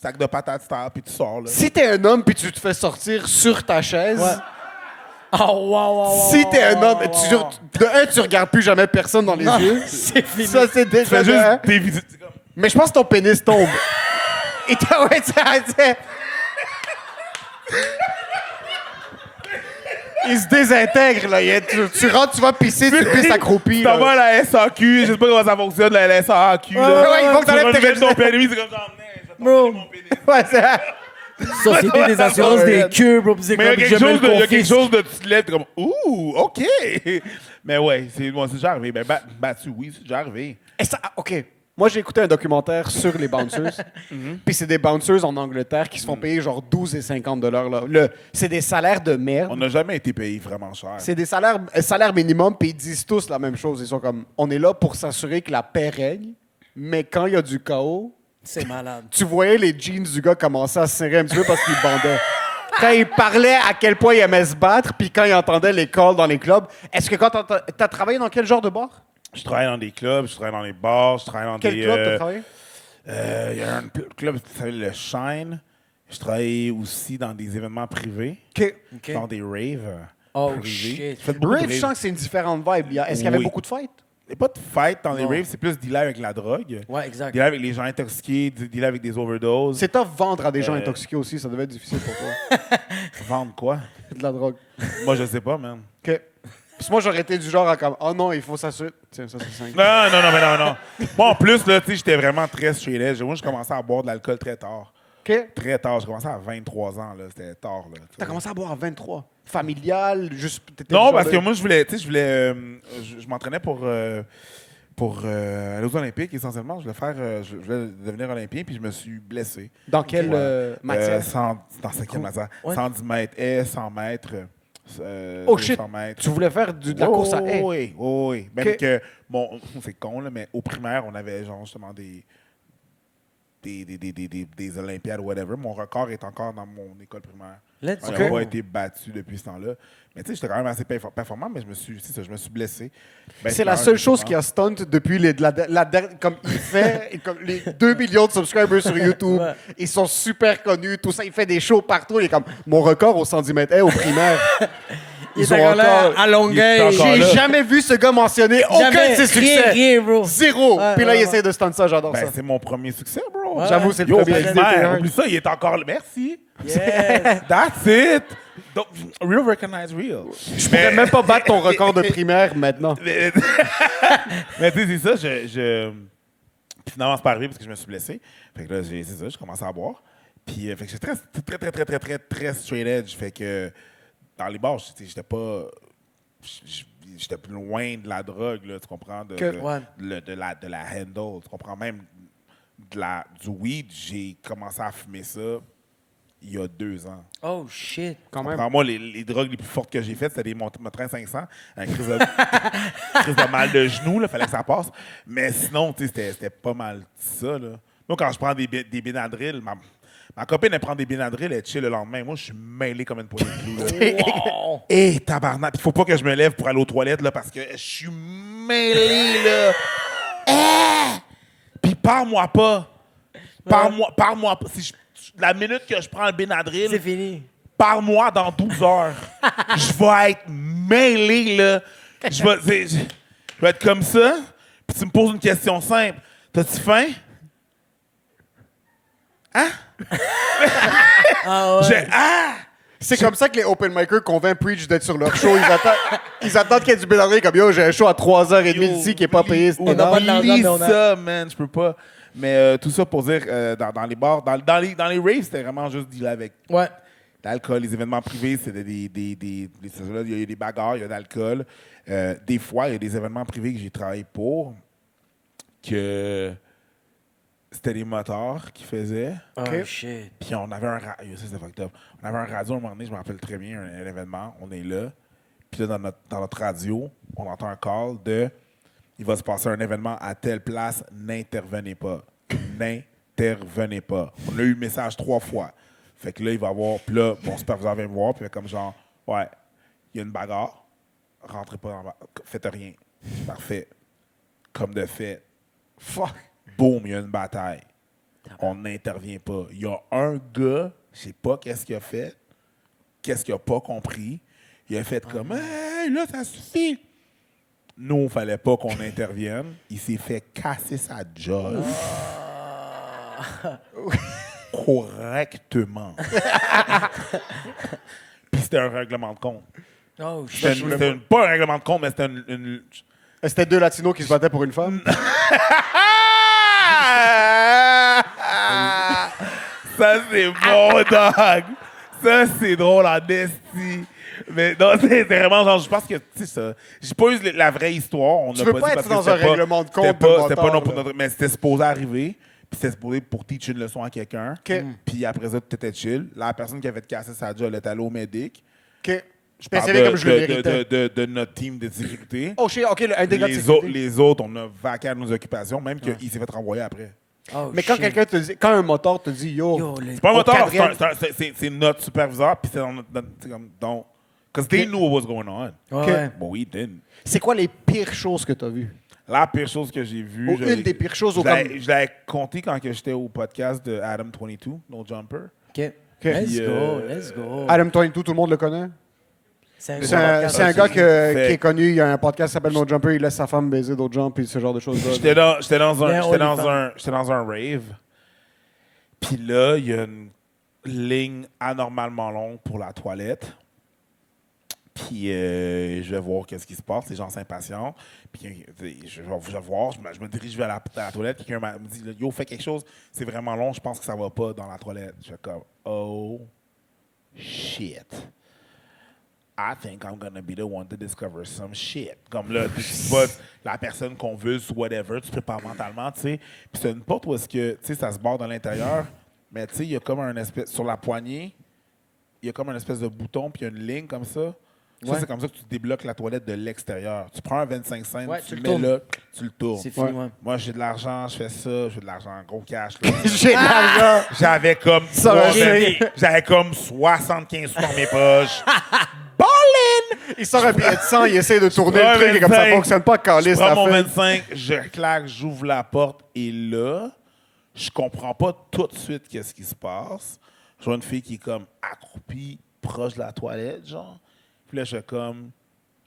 sac de patates, puis tu sors. Là. Si t'es un homme puis tu te fais sortir sur ta chaise, Ouais. Oh, wow. si t'es un homme, tu regardes plus jamais personne dans les Non, yeux. c'est fini. Ça, c'est Tu déjà fais de un. juste des visites. C'est comme- Mais je pense que ton pénis tombe. Et ouais, Il se désintègre, là. Tu rentres, tu vas pisser, tu pisses accroupi. Tu t'en vas là. à la SAQ, je sais pas comment ça fonctionne, la SAQ. là. ouais, il faut que t'enlèves tes renouvelles ton pénis, c'est comme genre, Bro. mon pénis. Ouais, c'est... Société des assurances des queues, bro. Puis c'est Mais il y a comme, quelque je me chose de, le il y a quelque confisque. chose de tu te lèves, t'es comme, ouh, OK. Mais ouais, c'est déjà arrivé. Ben, battu, oui, c'est déjà arrivé. Et ça, OK. Moi, j'ai écouté un documentaire sur les bouncers. Puis c'est des bouncers en Angleterre qui se font payer genre 12 et 50 $. Là. C'est des salaires de merde. On n'a jamais été payé vraiment cher. C'est des salaires minimum, puis ils disent tous la même chose. Ils sont comme, on est là pour s'assurer que la paix règne, mais quand il y a du chaos, C'est malade. tu voyais les jeans du gars commencer à se serrer un petit peu parce qu'il bandait. Quand il parlait à quel point il aimait se battre, puis quand il entendait les calls dans les clubs. Est-ce que quand t'as travaillé dans quel genre de bar? Je travaille dans des clubs, je travaille dans les bars, je travaille dans Quel des... club t'as travaillé? Il y a un club qui s'appelle le Shine. Je travaille aussi dans des événements privés, OK. OK. dans des raves Oh, privés. shit. J'ai fait beaucoup de Rave, je sens que c'est une différente vibe. Est-ce qu'il y avait Oui. beaucoup de fights? Il n'y a pas de fight dans les Non. raves, c'est plus dealer avec la drogue. Ouais, exact. Dealer avec les gens intoxiqués, dealer avec des overdoses. C'est tough vendre à des gens intoxiqués aussi. Ça devait être difficile pour toi. Vendre quoi? De la drogue. Moi, je sais pas, man. OK. Parce que moi, j'aurais été du genre à comme, oh non, il faut s'assurer. Tiens, ça, c'est 5. Non. Moi, en plus, là, tu sais, j'étais vraiment très straight edge. Moi, je commençais à boire de l'alcool très tard. OK. Très tard. J'ai commencé à 23 ans, là. C'était tard, là. tu T'as sais. commencé à boire à 23. Familial, juste. t'étais Non, le genre parce de- que moi, je voulais, tu sais, je m'entraînais pour aller aux Olympiques, essentiellement. Je voulais je voulais devenir Olympien, puis je me suis blessé. Dans quelle matière? Dans 5e matière. Ouais. 110 mètres, 100 mètres. Oh shit! 200 mètres. Tu voulais faire de la course à haie? Oui. Même Ok. que, bon, c'est con, là, mais au primaire, on avait genre justement des Olympiades ou whatever. Mon record est encore dans mon école primaire. Let's On go. n'a pas été battu depuis ce temps-là. Mais tu sais, j'étais quand même assez performant, mais je me suis blessé. Ben, C'est la seule chose qui a stunt depuis comme il fait, comme les 2 millions de subscribers sur YouTube. Ouais. Ils sont super connus, tout ça. Il fait des shows partout. Il est comme, mon record au 110 mètres au primaire. Il est encore là, à il est Longueuil. encore J'ai là. jamais vu ce gars mentionner aucun de ses succès. Rien, bro. Zéro. Ouais, Puis là, il vraiment. essaie de stunt ça. J'adore Ben, ça. c'est mon premier succès, bro. Ouais. J'avoue, c'est le Yo, premier. primaire, oublie ça, il est encore là. Merci. Yes. That's it. Donc, real recognize real. Je pourrais même pas battre ton record de primaire maintenant. Mais tu sais, c'est ça, Puis finalement, c'est pas arrivé parce que je me suis blessé. Fait que là, c'est ça, j'ai commencé à boire. Puis, fait que j'étais très straight edge. Fait que dans les bars, j'étais pas... J'étais plus loin de la drogue, là, tu comprends? Ouais. De la handle, tu comprends? Même du weed, j'ai commencé à fumer ça il y a 2 ans. Oh, shit. Quand même. Moi, les drogues les plus fortes que j'ai faites, c'était des Motrin 500, un crise de mal de genou, il fallait que ça passe. Mais sinon, tu sais, c'était pas mal ça. Là. Moi, quand je prends des Benadryl, ma copine, elle prend des Benadryl, elle chill le lendemain. Moi, je suis mêlé comme une poignée de clous. Wow. Hé, tabarnak! Il faut pas que je me lève pour aller aux toilettes, là, parce que je suis mêlé, là. Puis parle-moi pas. Parle-moi pas. La minute que je prends le Benadryl, C'est fini. parle-moi dans 12 heures. Je vais être mêlé, là. Je vais être comme ça, puis tu me poses une question simple. T'as-tu faim? Hein? Ah ouais. C'est comme ça que les open micers convainquent Preach d'être sur leur show. Ils attendent qu'il y ait du Benadryl comme yo, j'ai un show à 3h30 ici qui est pas payé. C'est On n'a pas de l'argent, Oublie mais on a- ça, man, je peux pas. Mais tout ça pour dire, dans les bars, dans les raves, c'était vraiment juste dealer avec Ouais. l'alcool. Les événements privés, c'était il y a des bagarres, il y a de l'alcool. Des fois, il y a des événements privés que j'ai travaillé pour, que c'était des motards qui faisaient. Oh, Ok. shit. Puis on avait un radio, ça c'était fucked up. On avait un radio à un moment donné, je me rappelle très bien, un événement, on est là. Puis là, dans notre radio, on entend un call de il va se passer un événement à telle place, n'intervenez pas. N'intervenez pas. On a eu le message 3 fois. Fait que là, il va avoir. Puis là, mon superviseur vient me voir, puis il fait comme genre, ouais, il y a une bagarre, rentrez pas dans la bagarre, faites rien. Parfait. Comme de fait. Fuck. Boum, il y a une bataille. On n'intervient pas. Il y a un gars, je sais pas qu'est-ce qu'il a fait, qu'est-ce qu'il a pas compris. Il a fait comme, hey, là, ça suffit. Nous, il fallait pas qu'on intervienne. Il s'est fait casser sa job. correctement. Puis c'était un règlement de compte. Oh, Pas un règlement de compte, mais c'était une C'était 2 latinos qui se battaient pour une femme. Ça, c'est bon, dog. Ça, c'est drôle en esti. Mais non, c'est vraiment genre, je pense que, tu sais, ça. J'ai pas eu la vraie histoire. On Tu n'a veux pas pas dit être parce que dans un c'était pas- règlement de compte C'était de pas, c'était bâtard, pas non pour là. notre. Mais c'était supposé arriver. Puis c'était supposé pour teach une leçon à quelqu'un. OK. Puis après ça, tout était chill. La personne qui avait cassé sa job, elle est allée au médic. OK. Je Parle pensais comme je le méritais. de notre team de sécurité. Oh, shit, OK, un dégât de Les, sécurité. les autres, on a vaqué à nos occupations, même qu'il s'est fait renvoyer après. Oh, Mais quand shit. quelqu'un te dit, quand un moteur te dit, yo, Yo, le- C'est pas un Au moteur, quatrième. c'est notre superviseur, puis c'est dans notre. C'est comme. Donc. Because they knew what was going on. Ouais. But we didn't. c'est quoi les pires choses que tu as vues? La pire chose que j'ai vue. Ou une des pires choses au Je l'avais compté quand que j'étais au podcast de Adam 22, No Jumper. OK. Let's Puis, go, let's go. Adam 22, tout le monde le connaît? C'est C'est un gars qui Fait- est connu, il y a un podcast qui s'appelle No Jumper, il laisse sa femme baiser d'autres gens, puis ce genre de choses-là. J'étais dans OnlyFans. un rave. Puis là, il y a une ligne anormalement longue pour la toilette. Puis je vais voir qu'est-ce qui se passe. Les gens s'impatientent. Puis je vais voir. Je me dirige vers la toilette. Quelqu'un me dit Yo, fais quelque chose. C'est vraiment long. Je pense que ça va pas dans la toilette. Je fais comme Oh shit. I think I'm gonna be the one to discover some shit. Comme là, tu sais pas la personne qu'on veut, whatever, tu te prépares mentalement, tu sais. Puis c'est une porte où est-ce que, tu sais, ça se barre de l'intérieur, mais tu sais, il y a comme un espèce, sur la poignée, il y a comme un espèce de bouton, puis il y a une ligne comme ça. Ça, Ouais. c'est comme ça que tu débloques la toilette de l'extérieur. Tu prends un 25 cents, Ouais, tu tu le le mets tournes. là, tu le tournes. C'est fini, ouais. Moi, j'ai de l'argent, je fais ça, j'ai de l'argent, gros cash. Là. J'ai de l'argent. J'avais comme Ça va, j'avais comme 75 sous dans mes poches. Il sort un billet de 100, il essaie de tourner Ouais, le truc, et comme ça 25. fonctionne pas, Je calice, prends la mon fin. 25, je claque, j'ouvre la porte et là, je comprends pas tout de suite qu'est-ce qui se passe. Je vois une fille qui est comme accroupie proche de la toilette, genre. Puis là, je suis comme,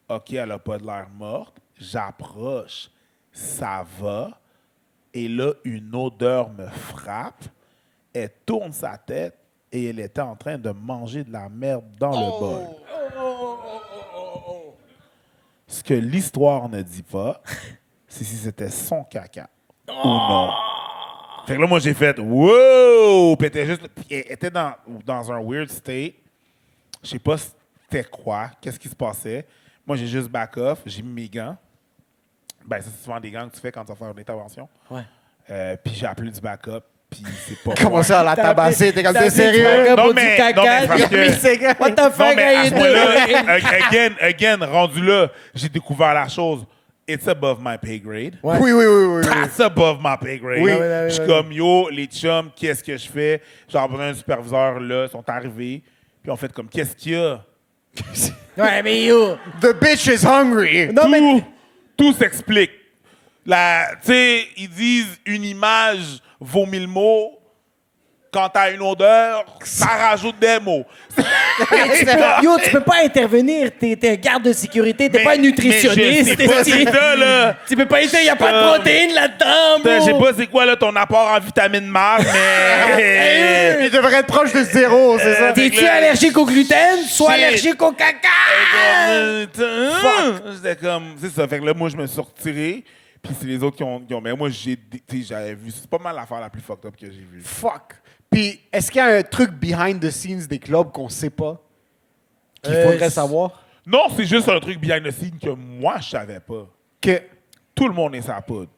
OK, elle a pas de l'air morte. J'approche, ça va. Et là, une odeur me frappe. Elle tourne sa tête et elle était en train de manger de la merde dans le bol. Ce que l'histoire ne dit pas, c'est si c'était son caca ou non. Fait que là, moi, j'ai fait « Wow! » Puis elle était dans un weird state. Je sais pas c'était quoi, qu'est-ce qui se passait. Moi, j'ai juste back off, j'ai mis mes gants. Ben, ça, c'est souvent des gants que tu fais quand tu vas faire une intervention. Ouais. Puis j'ai appelé du backup, puis c'est pas Comment moi. ça, la tabasser? T'es comme, t'es sérieux? Non, mais c'est parce que... What the Non, fuck, mais à are ce you doing? moment-là, again, rendu là, j'ai découvert la chose. It's above my pay grade. Ouais. Oui, oui, oui, oui. oui. That's above my pay grade. Oui. Je suis comme, yo, les chums, qu'est-ce que je fais? J'ai besoin d'un superviseur, là, ils sont arrivés. Puis on fait comme, qu'est-ce qu'il y a? Ouais, mais yo. The bitch is hungry. Non, mais. Tout s'explique. Tu sais, ils disent une image vaut 1000 mots. Quand t'as une odeur, ça rajoute des mots. Yo, tu peux pas intervenir. T'es un garde de sécurité. T'es Mais- pas un nutritionniste. Mais je sais pas c'est ça, là. Tu peux pas essayer. Y a pas de protéines là-dedans, Je sais bro. pas c'est quoi là, ton apport en vitamine Mars, mais... Il devrait être proche de zéro, c'est ça? T'es-tu allergique au gluten? Sois Shit. allergique au caca. J'étais comme... C'est ça, fait que là, moi, je me suis retiré. Puis c'est les autres qui ont... Mais moi, j'avais vu... C'est pas mal l'affaire la plus fucked up que j'ai vue. Fuck. Puis, est-ce qu'il y a un truc behind the scenes des clubs qu'on sait pas? Qu'il faudrait savoir? Non, c'est juste un truc behind the scene que moi, je savais pas. Que Tout le monde est sa poudre.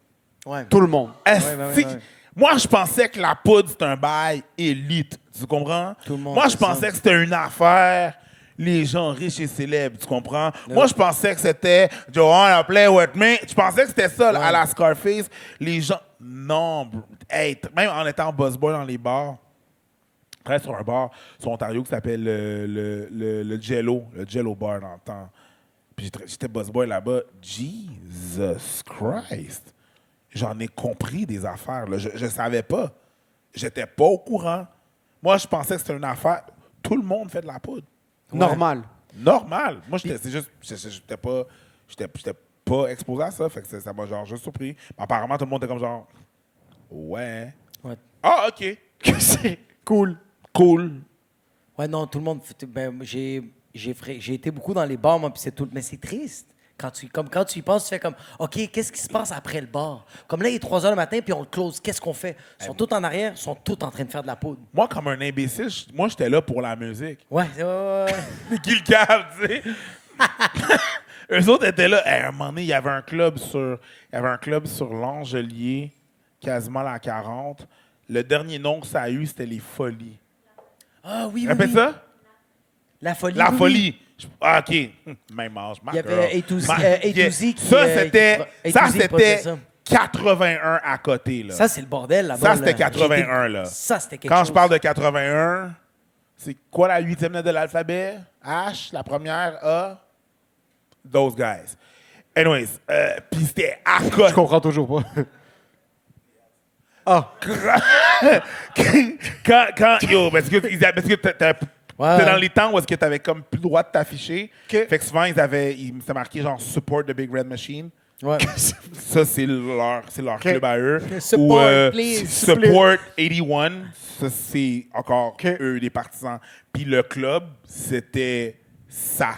Ouais. tout le monde. Esti- Moi, je pensais que la poudre, c'était un bail élite. Tu comprends? Tout le monde Moi, je fait ça. pensais que c'était une affaire, les gens riches et célèbres. Tu comprends? Moi, je pensais que c'était Joanna Play with me. Je pensais que c'était ça, là, à la Scarface. Les gens. Non, bro. Hey, même en étant busboy dans les bars, je travaillais sur un bar sur Ontario qui s'appelle le Jello. Le Jello Bar dans le temps. Puis j'étais busboy là-bas. Jesus Christ! J'en ai compris des affaires. Là. Je savais pas. J'étais pas au courant. Moi, je pensais que c'était une affaire. Tout le monde fait de la poudre. Normal. Normal. Moi, c'est juste. J'étais pas exposé à ça. Fait que ça m'a genre juste surpris. Mais apparemment, tout le monde était comme genre. Ouais. Ouais. Ah, OK. Que c'est Cool. Cool. Ouais, non, tout le monde. Ben, j'ai été beaucoup dans les bars, moi, puis c'est tout. Mais c'est triste. Quand tu y penses, tu fais comme, OK, qu'est-ce qui se passe après le bar? Comme là, il est 3 h le matin, puis on le close. Qu'est-ce qu'on fait? Ils sont tous en arrière, ils sont tous en train de faire de la poudre. Moi, comme un imbécile, moi, j'étais là pour la musique. Ouais, ouais. Qui le cave, tu sais? Eux autres étaient là. Hey, à un moment donné, il y avait un club sur l'Angelier, quasiment la 40. Le dernier nom que ça a eu, c'était les Folies. Ah oui, oui. Répète oui. ça? La folie. La oui, Folie. Ah, OK. Même âge. Il y avait A2Z qui... Ça, c'était A2Z qui produisait ça. 81 à côté, là. Ça, c'est le bordel là-bas. Ça, c'était là. 81, là. Ça, c'était quelque Quand chose. je parle de 81, c'est quoi la 8e lettre de l'alphabet? H, la première, A. Those guys. Anyways, puis c'était à Je côté. comprends toujours pas. Ah. Yo, parce que t'es Ouais. dans les temps où est-ce que t'avais comme plus le droit de t'afficher. OK. Fait que souvent, c'était marqué genre support the Big Red Machine. Ouais. Ça, c'est leur club à eux. Support, Ou, please. Support 81. Ça, c'est encore OK. eux, des partisans. Puis le club, c'était ça.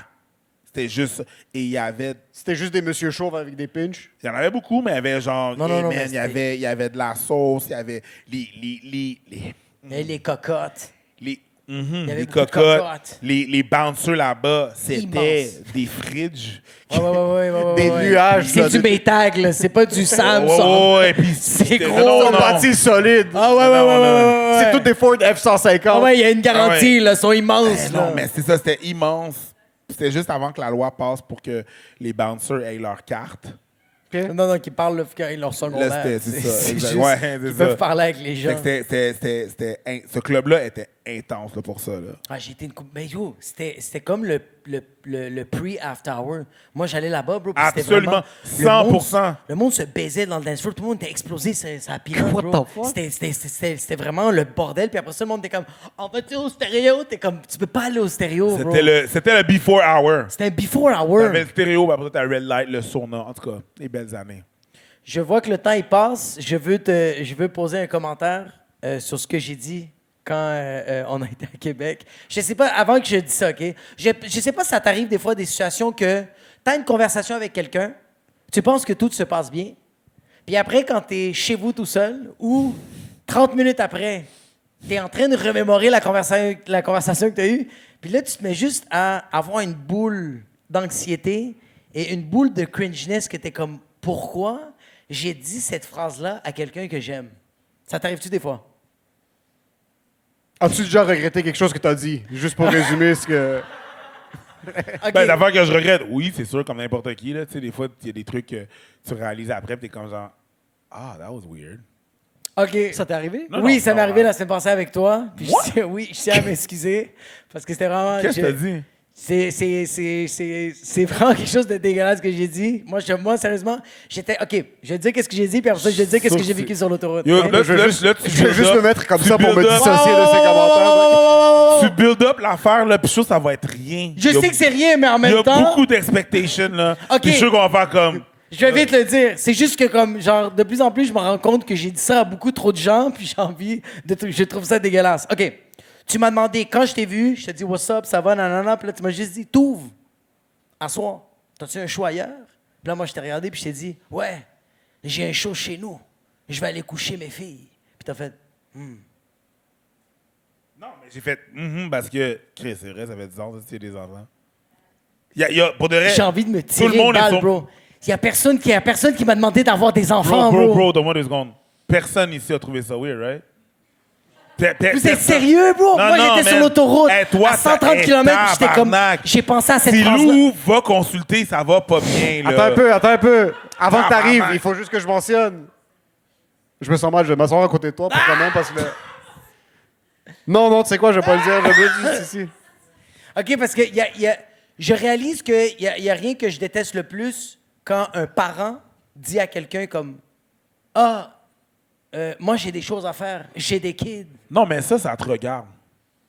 C'était juste ça. Et il y avait... C'était juste des monsieur chauves avec des pinches. Il y en avait beaucoup, mais il y avait genre... Non, non, non, man, mais il y avait de la sauce, il y avait Et les cocottes. les y avait les beaucoup de cocottes, cocottes. les bouncers là-bas, c'était Immense. des fridges. Ouais. Des nuages, C'est là, du de- Maytag, là. C'est pas du Samsung. Ouais, puis C'est c'était- gros, non, Ils non. sont bâtis solides. Ah ouais. C'est toutes des Ford F-150. Ah ouais, il y a une garantie, Ah là. Ils sont immenses, Eh là. non, mais c'est ça, c'était immense. C'était juste avant que la loi passe pour que les bouncers aient leur carte. Non, qui parlent là, quand ils leur secondaire. Là, c'est ça, C'est exact. juste Ouais, c'est qu'ils ça. peuvent parler avec les gens. Fait que ce club-là était intense là, pour ça. Là. Ah, j'ai été une coupe. Mais yo, c'était comme le pre-after hour. Moi, j'allais là-bas, bro. puis c'était Absolument. vraiment- 100%. Le monde se baisait dans le dance floor. Tout le monde était explosé. Ça pilote, bro. What the fuck? C'était vraiment le bordel. Puis après ça, le monde était comme, on va-tu au stéréo? T'es comme, tu peux pas aller au stéréo, bro. C'était le before hour. C'était un before hour. T'avais le stéréo, puis après t'as Red Light, le sauna. En tout cas, les belles années. Je vois que le temps, il passe. Je veux poser un commentaire sur ce que j'ai dit quand on a été à Québec. Je sais pas, avant que je dise ça, OK? Je sais pas si ça t'arrive des fois des situations que tu as une conversation avec quelqu'un, tu penses que tout se passe bien, puis après, quand tu es chez vous tout seul, ou 30 minutes après, tu es en train de remémorer la conversation que tu as eue, puis là, tu te mets juste à avoir une boule d'anxiété et une boule de cringeness que tu es comme, pourquoi j'ai dit cette phrase-là à quelqu'un que j'aime? Ça t'arrive-tu des fois? As-tu déjà regretté quelque chose que t'as dit? Juste pour résumer ce que... OK. Ben, l'affaire que je regrette, oui, c'est sûr, comme n'importe qui. Là, tu sais, des fois, il y a des trucs que tu réalises après, puis t'es comme genre, ah, that was weird. OK. Ça t'est arrivé? Non, Oui, non, ça m'est non, arrivé hein. la semaine passée avec toi. Puis je tiens à m'excuser parce que c'était vraiment... Qu'est-ce que t'as dit? C'est vraiment quelque chose de dégueulasse que j'ai dit. Moi, sérieusement, j'étais... OK, je vais te dire qu'est-ce que j'ai dit, puis après ça, je vais te dire qu'est-ce que j'ai vécu sur l'autoroute. Yo, OK? là, Je vais juste build me up- mettre comme tu ça pour me build up- dissocier de ces commentaires. Tu build up l'affaire, là, puis je suis sûr que ça va être rien. Je Il y a- sais que c'est rien, mais en Il y même a temps... beaucoup d'expectations, là. OK. Puis je suis sûr qu'on va faire comme... Je vais vite le dire. C'est juste que, comme, genre, de plus en plus, je me rends compte que j'ai dit ça à beaucoup trop de gens, puis j'ai envie de... Je trouve ça dégueulasse. OK. Tu m'as demandé, quand je t'ai vu, je t'ai dit, what's up, ça va, nanana, puis là, tu m'as juste dit, t'ouvres. À soir. T'as-tu un show ailleurs? Puis là, moi, je t'ai regardé, puis je t'ai dit, ouais, j'ai un show chez nous. Je vais aller coucher mes filles. Puis t'as fait, Non, mais j'ai fait parce que... Chris, c'est vrai, ça fait 10 ans que tu as des enfants. Il y a, pour de vrai... j'ai envie de me tout tirer le monde une est balle, son- bro. Il y a personne qui m'a demandé d'avoir des enfants, bro. Bro, donne-moi 2 secondes. Personne ici a trouvé ça weird, right? Vous êtes sérieux, bro? Non, Moi, non, j'étais sur man. l'autoroute Hey, toi, à 130 hey, km, puis j'étais comme... tabarnak. J'ai pensé à cette Si phrase-là. Lou va consulter, ça va pas bien, là. Attends un peu. Avant que t'arrives, Tabarnak. il faut juste que je mentionne. Je me sens mal, je vais m'asseoir à côté de toi pour quand même, parce que... Non, tu sais quoi, je vais pas le dire, je vais le dire juste ici. OK, parce que je réalise qu'il y a rien que je déteste le plus quand un parent dit à quelqu'un comme « Ah, moi, j'ai des choses à faire. J'ai des kids. Non, mais ça te regarde. »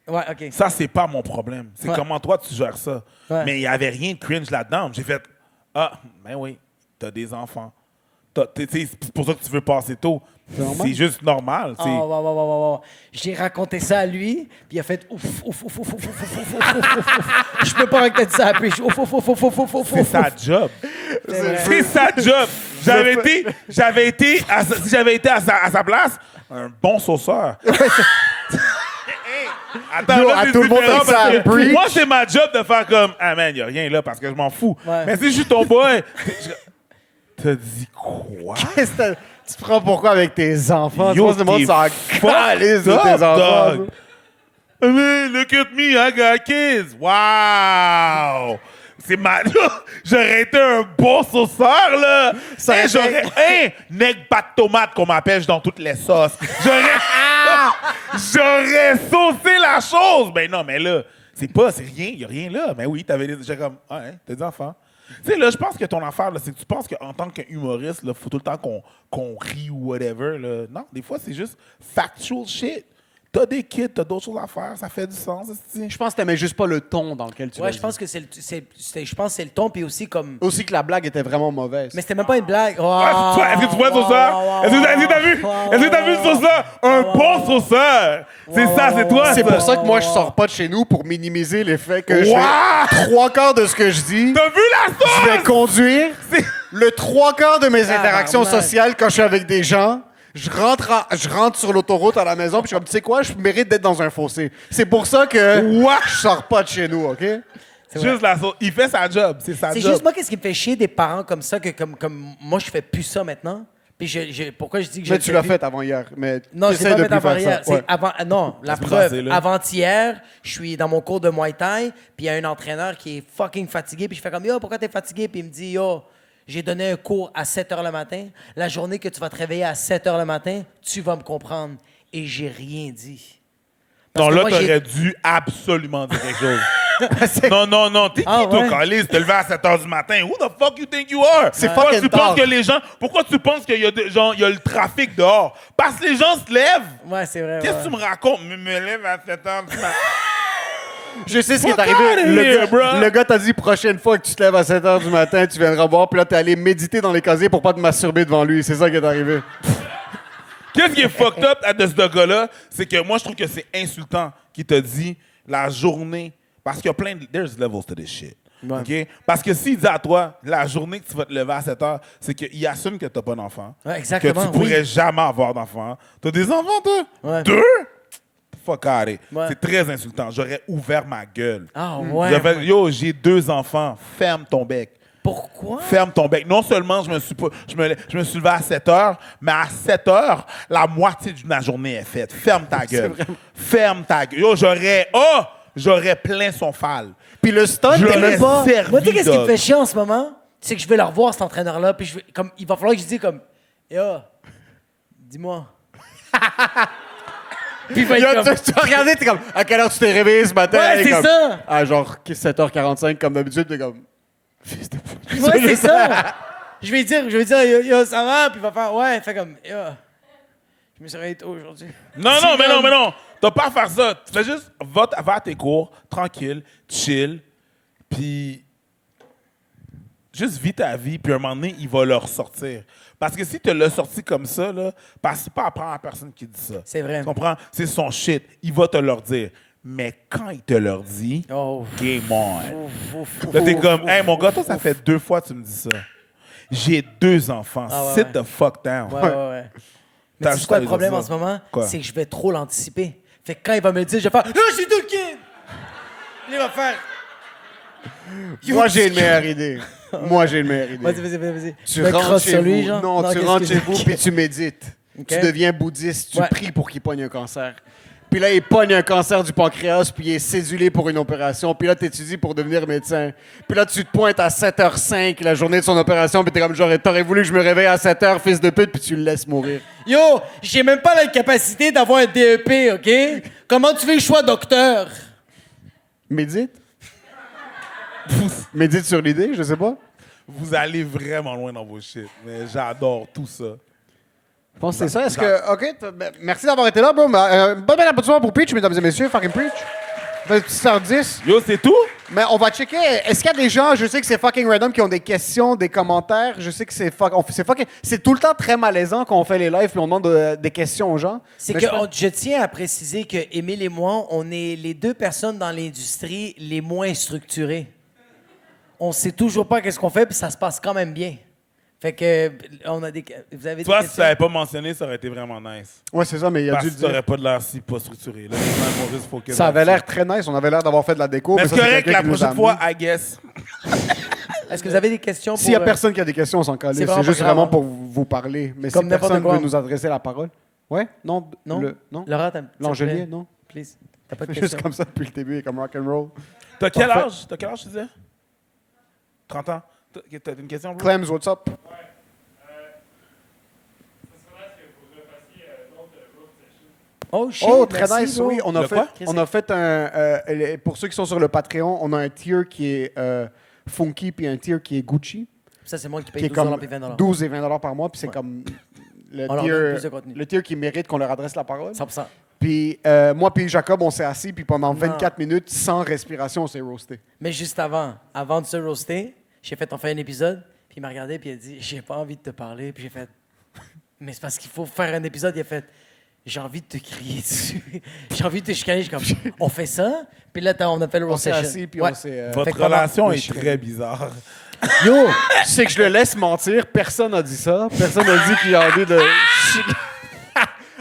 Ouais, OK. Ça, c'est pas mon problème. C'est Ouais. comment toi, tu gères ça. Ouais. Mais il y avait rien de cringe là-dedans. J'ai fait, ah, ben oui, t'as des enfants. C'est pour ça que tu veux passer tôt. normal. C'est juste normal. Oh, wow. J'ai raconté ça à lui, puis il a fait ouf. Je peux pas raconter ça après. Ouf. C'est sa job. vrai. C'est sa job. Si j'avais été à sa place, un bon sauceur. Attends, Yo, là, à c'est tout le monde différent avec ça, parce que preach. moi, c'est ma job de faire comme ah man, y a rien là parce que je m'en fous. Ouais. Mais si je suis ton boy, t'as dit quoi? Qu'est-ce que tu te prends pourquoi avec tes enfants? Tu Yo, penses que le monde t'es s'en calisse de fucked tes up, enfants? dog. Hey, look at me, I got kids. Wow! C'est J'aurais été un bon sauceur, là. Ça Hey, aurait été- Hey, nec pas de tomate qu'on m'appelle dans toutes les sauces. J'aurais saucé la chose. Ben non, mais là, c'est rien, il n'y a rien là. Mais oui, t'avais déjà comme, ah, hein, t'as des enfants. Tu sais, là, je pense que ton affaire, là, c'est que tu penses qu'en tant qu'humoriste, il faut tout le temps qu'on rit ou whatever. Là. Non, des fois, c'est juste factual shit. T'as des kids, t'as d'autres choses à faire, ça fait du sens. Je pense que t'aimais juste pas le ton dans lequel tu l'as Ouais, je pense que c'est le ton, puis aussi comme. Aussi que la blague était vraiment mauvaise. Mais c'était même pas une blague. Est-ce que tu vois le sauceur? Est-ce que t'as vu? Est-ce que t'as vu le sauceur? Un bon sauceur! C'est ça, c'est toi, C'est ça. pour ça que moi, je sors pas de chez nous pour minimiser l'effet que je Wow! fais 3/4 de ce que je dis. T'as vu la Je vais sauce? conduire le 3/4 de mes interactions Tabarnak. sociales quand je suis avec des gens. Je rentre sur l'autoroute à la maison, puis je suis comme, tu sais quoi, je mérite d'être dans un fossé. C'est pour ça que je sors pas de chez nous, OK? Juste la sauce. Il fait sa job, c'est sa C'est job. juste moi, qu'est-ce qui me fait chier des parents comme ça, que comme moi, je fais plus ça maintenant. Puis pourquoi je dis que je Mais le tu fais l'as plus? fait avant hier. Mais Non, c'est t'essaies pas de mettre plus avant faire hier. ça. C'est Ouais. avant. Non, la se preuve. passer, là. Avant-hier, je suis dans mon cours de Muay Thai, puis il y a un entraîneur qui est fucking fatigué, puis je fais comme yo, pourquoi t'es fatigué? Puis il me dit yo, j'ai donné un cours à 7 h le matin. La journée que tu vas te réveiller à 7 h le matin, tu vas me comprendre. Et j'ai rien dit. Parce Non, que là, moi, j'ai- t'aurais dû absolument dire quelque chose. Non, t'es qui, Ah, toi, ouais. Carlis? Te lever à 7 h du matin. Who the fuck you think you are? C'est Pourquoi fucking tu penses tard. que les gens... Pourquoi tu penses qu'il y a des gens, il y a le trafic dehors? Parce que les gens se lèvent. Ouais, c'est vrai. Qu'est-ce ouais. que tu me racontes? Me lève à 7 h du matin. Je sais ce qui est Fuck arrivé. outta here, bro. Le gars t'a dit, prochaine fois que tu te lèves à 7 h du matin, tu viendras voir, puis là, t'es allé méditer dans les casiers pour pas te masturber devant lui. C'est ça qui est arrivé. Qu'est-ce qui est fucked up de ce gars-là? C'est que moi, je trouve que c'est insultant qu'il te dit la journée. Parce qu'il y a plein de. There's levels to this shit. OK? Parce que s'il dit à toi, la journée que tu vas te lever à 7 h, c'est qu'il assume que tu n'as pas d'enfant. Ouais, exactement, Que tu pourrais oui. jamais avoir d'enfant. Tu as des enfants, toi? Ouais. 2? Fuck out it. Ouais. C'est très insultant. J'aurais ouvert ma gueule. Ah ouais. Yo, j'ai 2 enfants. Ferme ton bec. Pourquoi? Ferme ton bec. Non seulement je me suis levé à 7 h, mais à 7 h, la moitié de ma journée est faite. Ferme ta gueule. Ferme ta gueule. Yo, j'aurais plein son fall. Puis le stunt, Je t'es l'aurais même pas... servi, Moi, tu sais, qu'est-ce qui me dog. fait chier en ce moment? C'est que je vais le revoir, cet entraîneur-là, puis il va falloir que je dise comme, yo, dis-moi. Puis il va Yo, être comme, tu as regardé, t'es comme, à quelle heure tu t'es réveillé ce matin? Ouais, Et c'est comme, ça. À genre 7h45, comme d'habitude, t'es comme... Fils de pute. ouais, c'est ça. Je vais dire, yo, ça va, puis il va faire, ouais, fait comme, yo, je me suis réveillé tôt aujourd'hui. Non, mais non. T'as pas à faire ça. Tu fais juste, va à tes cours, tranquille, chill, puis juste vis ta vie, puis à un moment donné, il va le ressortir. Parce que si tu l'as sorti comme ça, là, c'est pas à prendre la personne qui dit ça. C'est vrai. Tu comprends? C'est son shit. Il va te le dire. Mais quand il te le dit, Oh. game on. Là, t'es comme, hey, mon gars, toi, ça fait 2 fois que tu me dis ça. J'ai 2 enfants. Ah ouais, Sit ouais. the fuck down. Ouais. Mais T'as tu sais juste quoi à le lui problème dire en ça. ce moment? Quoi? C'est que je vais trop l'anticiper. Fait que quand il va me le dire, je vais faire, je suis tout le kid! Il va faire, Moi, j'ai une meilleure idée. vas-y. Tu Me rentres crosse chez sur lui, vous. genre? Non, tu qu'est-ce rentres que chez j'ai- vous puis tu médites. Ok. Tu deviens bouddhiste, tu Ouais. pries pour qu'il pogne un cancer. Puis là, il pogne un cancer du pancréas, puis il est cédulé pour une opération. Puis là, tu étudies pour devenir médecin. Puis là, tu te pointes à 7h05 la journée de son opération, puis t'es comme genre, t'aurais voulu que je me réveille à 7h, fils de pute, puis tu le laisses mourir. Yo, j'ai même pas la capacité d'avoir un DEP, OK? Comment tu fais le choix docteur? Médite? Médite sur l'idée, je sais pas. Vous allez vraiment loin dans vos shit. Mais j'adore tout ça. Je pense que c'est ça. Est-ce que. OK, merci d'avoir été là, bro. Bon applaudissement pour Preach, mesdames et messieurs. Fucking Preach. Fait une petite star 10. Yo, c'est tout? Mais on va checker. Est-ce qu'il y a des gens, je sais que c'est fucking random, qui ont des questions, des commentaires. Je sais que c'est fucking. C'est tout le temps très malaisant quand on fait les lives et on demande des questions aux gens. C'est Mais que je je tiens à préciser que Émile et moi, on est les deux personnes dans l'industrie les moins structurées. On sait toujours pas qu'est-ce qu'on fait, puis ça se passe quand même bien. Fait que on a des. Vous avez Toi, des si tu l'avais pas mentionné, ça aurait été vraiment nice. Ouais, c'est ça, mais il a Parce dû que le tu dire. n'aurais pas de l'air si pas structuré. Là, les gens vont juste focus Ça avait là-dessus. l'air très nice. On avait l'air d'avoir fait de la déco. Mais ça, c'est correct, quelqu'un la qui nous a prochaine fois, amené. I guess. Est-ce que vous avez des questions pour. S'il y a personne qui a des questions, on s'en calisse. c'est C'est vraiment juste pas grave, vraiment hein. pour vous parler. Mais Comme si n'importe personne quoi. veut nous adresser la parole. Ouais? Non? Non? Non? Laura, t'as. L'Angelier, non? Please. T'as pas de Juste questions. comme ça depuis le début, comme rock'n'roll. T'as quel Parfait. âge? T'as quel âge, tu disais? 30 ans. T'as une question, bro? Clems, what's up? Oh, shit, Oh, très merci, nice, bro. oui. On a Le fait, quoi? on a fait un. Pour ceux qui sont sur le Patreon, on a un tier qui est funky puis un tier qui est Gucci, Ça, c'est moi qui qui paye est 12 comme et 20 12 et 20 par mois, puis c'est comme le On leur donne plus de contenu. tier qui mérite qu'on leur adresse la parole. 100%. Puis moi puis Jacob, on s'est assis, puis pendant 24 minutes, sans respiration, on s'est roasté. Mais juste avant de se roaster, on fait un épisode, puis il m'a regardé, puis il a dit, j'ai pas envie de te parler, puis j'ai fait, mais c'est parce qu'il faut faire un épisode, il a fait, j'ai envie de te crier dessus, j'ai envie de te chicaner, je suis comme, on fait ça, puis là, on a fait le On roast s'est session. assis, puis Ouais. on s'est... Fait Votre que pendant- relation Oui, est je- très bizarre. Yo, tu sais que je le laisse mentir, personne n'a dit ça, personne n'a dit qu'il a envie de...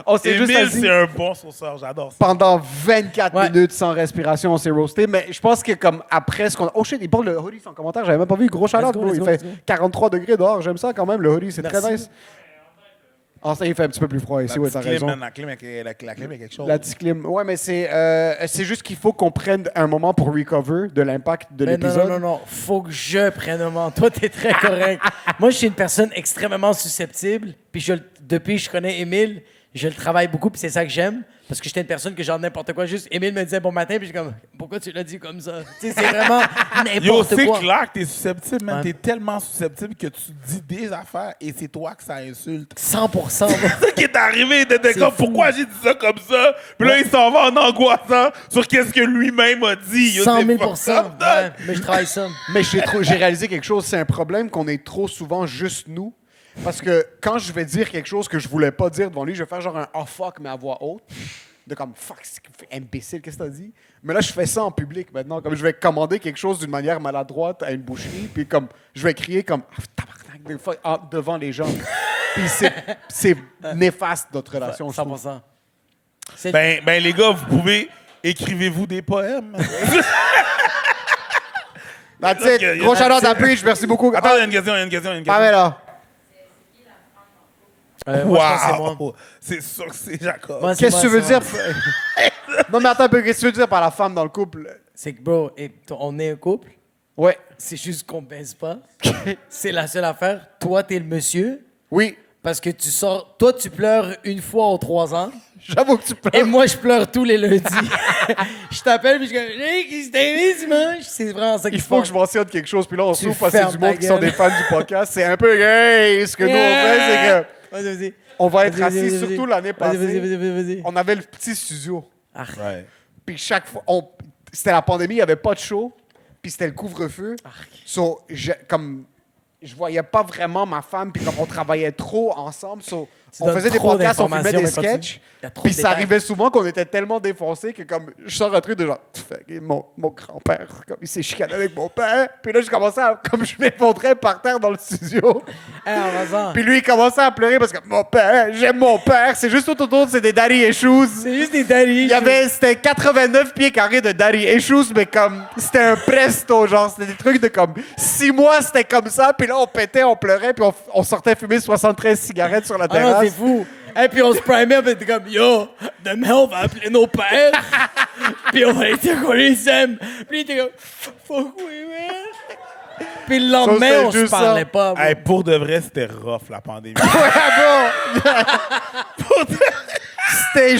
On s'est juste Émile, assis. c'est un bon sauceur, j'adore ça. Pendant 24 Ouais. minutes sans respiration, on s'est roasté. Mais je pense que comme après ce qu'on a... Oh shit, il porte le hoodie en commentaire. J'avais même pas vu. Gros shout-out, Let's go, bro. let's Il go, fait let's go. 43 degrés dehors. J'aime ça quand même. Le hoodie, c'est très Merci. nice. Ah, ça, il fait un petit peu plus froid ici. La Ouais, petite t'as clim, raison. man, la clim est quelque chose. La petite clim. Ouais, mais c'est juste qu'il faut qu'on prenne un moment pour recover de l'impact de Mais l'épisode. non. Faut que je prenne un moment. Toi, t'es très correct. Moi, je suis une personne extrêmement susceptible. Puis depuis que je connais Émile, je le travaille beaucoup. Puis c'est ça que j'aime. Parce que j'étais une personne que genre n'importe quoi. Juste, Émile me disait bon matin. Puis je suis comme, pourquoi tu l'as dit comme ça? Tu sais, c'est vraiment Yo, n'importe c'est quoi. clair que t'es susceptible, man. Ouais. T'es tellement susceptible que tu dis des affaires et c'est toi que ça insulte. 100%. C'est ça qui est arrivé. T'étais C'est comme, fou. pourquoi j'ai dit ça comme ça? Puis là, il s'en va en angoissant sur qu'est-ce que lui-même a dit. Yo, 100 c'est 000 fucked up, dog. ouais, mais je travaille ça. Mais j'ai réalisé quelque chose, c'est un problème qu'on est trop souvent juste nous. Parce que quand je vais dire quelque chose que je voulais pas dire devant lui, je vais faire genre un oh fuck, mais à voix haute. De comme fuck, c'est imbécile, qu'est-ce que t'as dit? Mais là, je fais ça en public maintenant. Comme je vais commander quelque chose d'une manière maladroite à une boucherie, puis comme je vais crier comme ah, tabarnak, des fois, devant les gens. Puis c'est néfaste notre relation, je trouve. 100%. C'est Ben, les gars, vous pouvez. Écrivez-vous des poèmes. That's it. Gros shout-out à Preach, merci beaucoup. Attends, il y a une question. Pamela. moi, je pense que c'est moi. Wow! C'est sûr que c'est Jacob. Moi, c'est Qu'est-ce que tu moi, veux c'est dire? moi. Non, mais attends un peu, qu'est-ce que tu veux dire par la femme dans le couple? C'est que, bro, on est un couple. Ouais. C'est juste qu'on baise pas. C'est la seule affaire. Toi, t'es le monsieur. Oui, Parce que tu sors. Toi, tu pleures une fois aux 3 ans. j'avoue que tu pleures. Et moi, je pleure tous les lundis. Je t'appelle, puis je suis comme, hey, qu'est-ce que t'as vu dimanche? C'est vraiment ça qui Il se faut que passe. je mentionne quelque chose, puis là, on Tu s'ouvre parce que c'est fermes du monde ta qui sont gueule. des fans du podcast. C'est un peu gay. Ce que nous, on fait, c'est que Vas-y. on va être Vas-y, assis, vas-y, surtout vas-y. l'année passée. Vas-y. On avait le petit studio. Ouais. Puis chaque fois, c'était la pandémie, il n'y avait pas de show. Puis c'était le couvre-feu. So, je voyais pas vraiment ma femme, puis comme on travaillait trop ensemble, on donnes faisait des trop podcasts, on filmait des d'informations, mais continue. sketchs. Il y a trop Puis de ça détails. arrivait souvent qu'on était tellement défoncés que comme je sors un truc de genre, mon grand-père, comme il s'est chicané avec mon père. Puis là, je commençais à, comme je m'effondrais par terre dans le studio. Hey, en passant, Puis lui, il commençait à pleurer parce que mon père, j'aime mon père. C'est juste tout autour, c'est des daddy issues. c'est juste des daddy. C'était 89 pieds carrés de daddy issues, mais comme, c'était un presto, genre, c'était des trucs de comme, 6 mois, c'était comme ça, puis là, on pétait, on pleurait, puis on sortait fumer 73 cigarettes sur la Ah non, terrasse. c'est fou. Et puis on se primait, puis t'es comme, yo, demain on va appeler nos pères, puis on va les dire qu'on les aime. Puis t'es comme, fuck oui, man. Puis le lendemain, Ça, on c'est se juste parlait ça. pas. bro. Hey, pour de vrai, c'était rough, la pandémie. C'était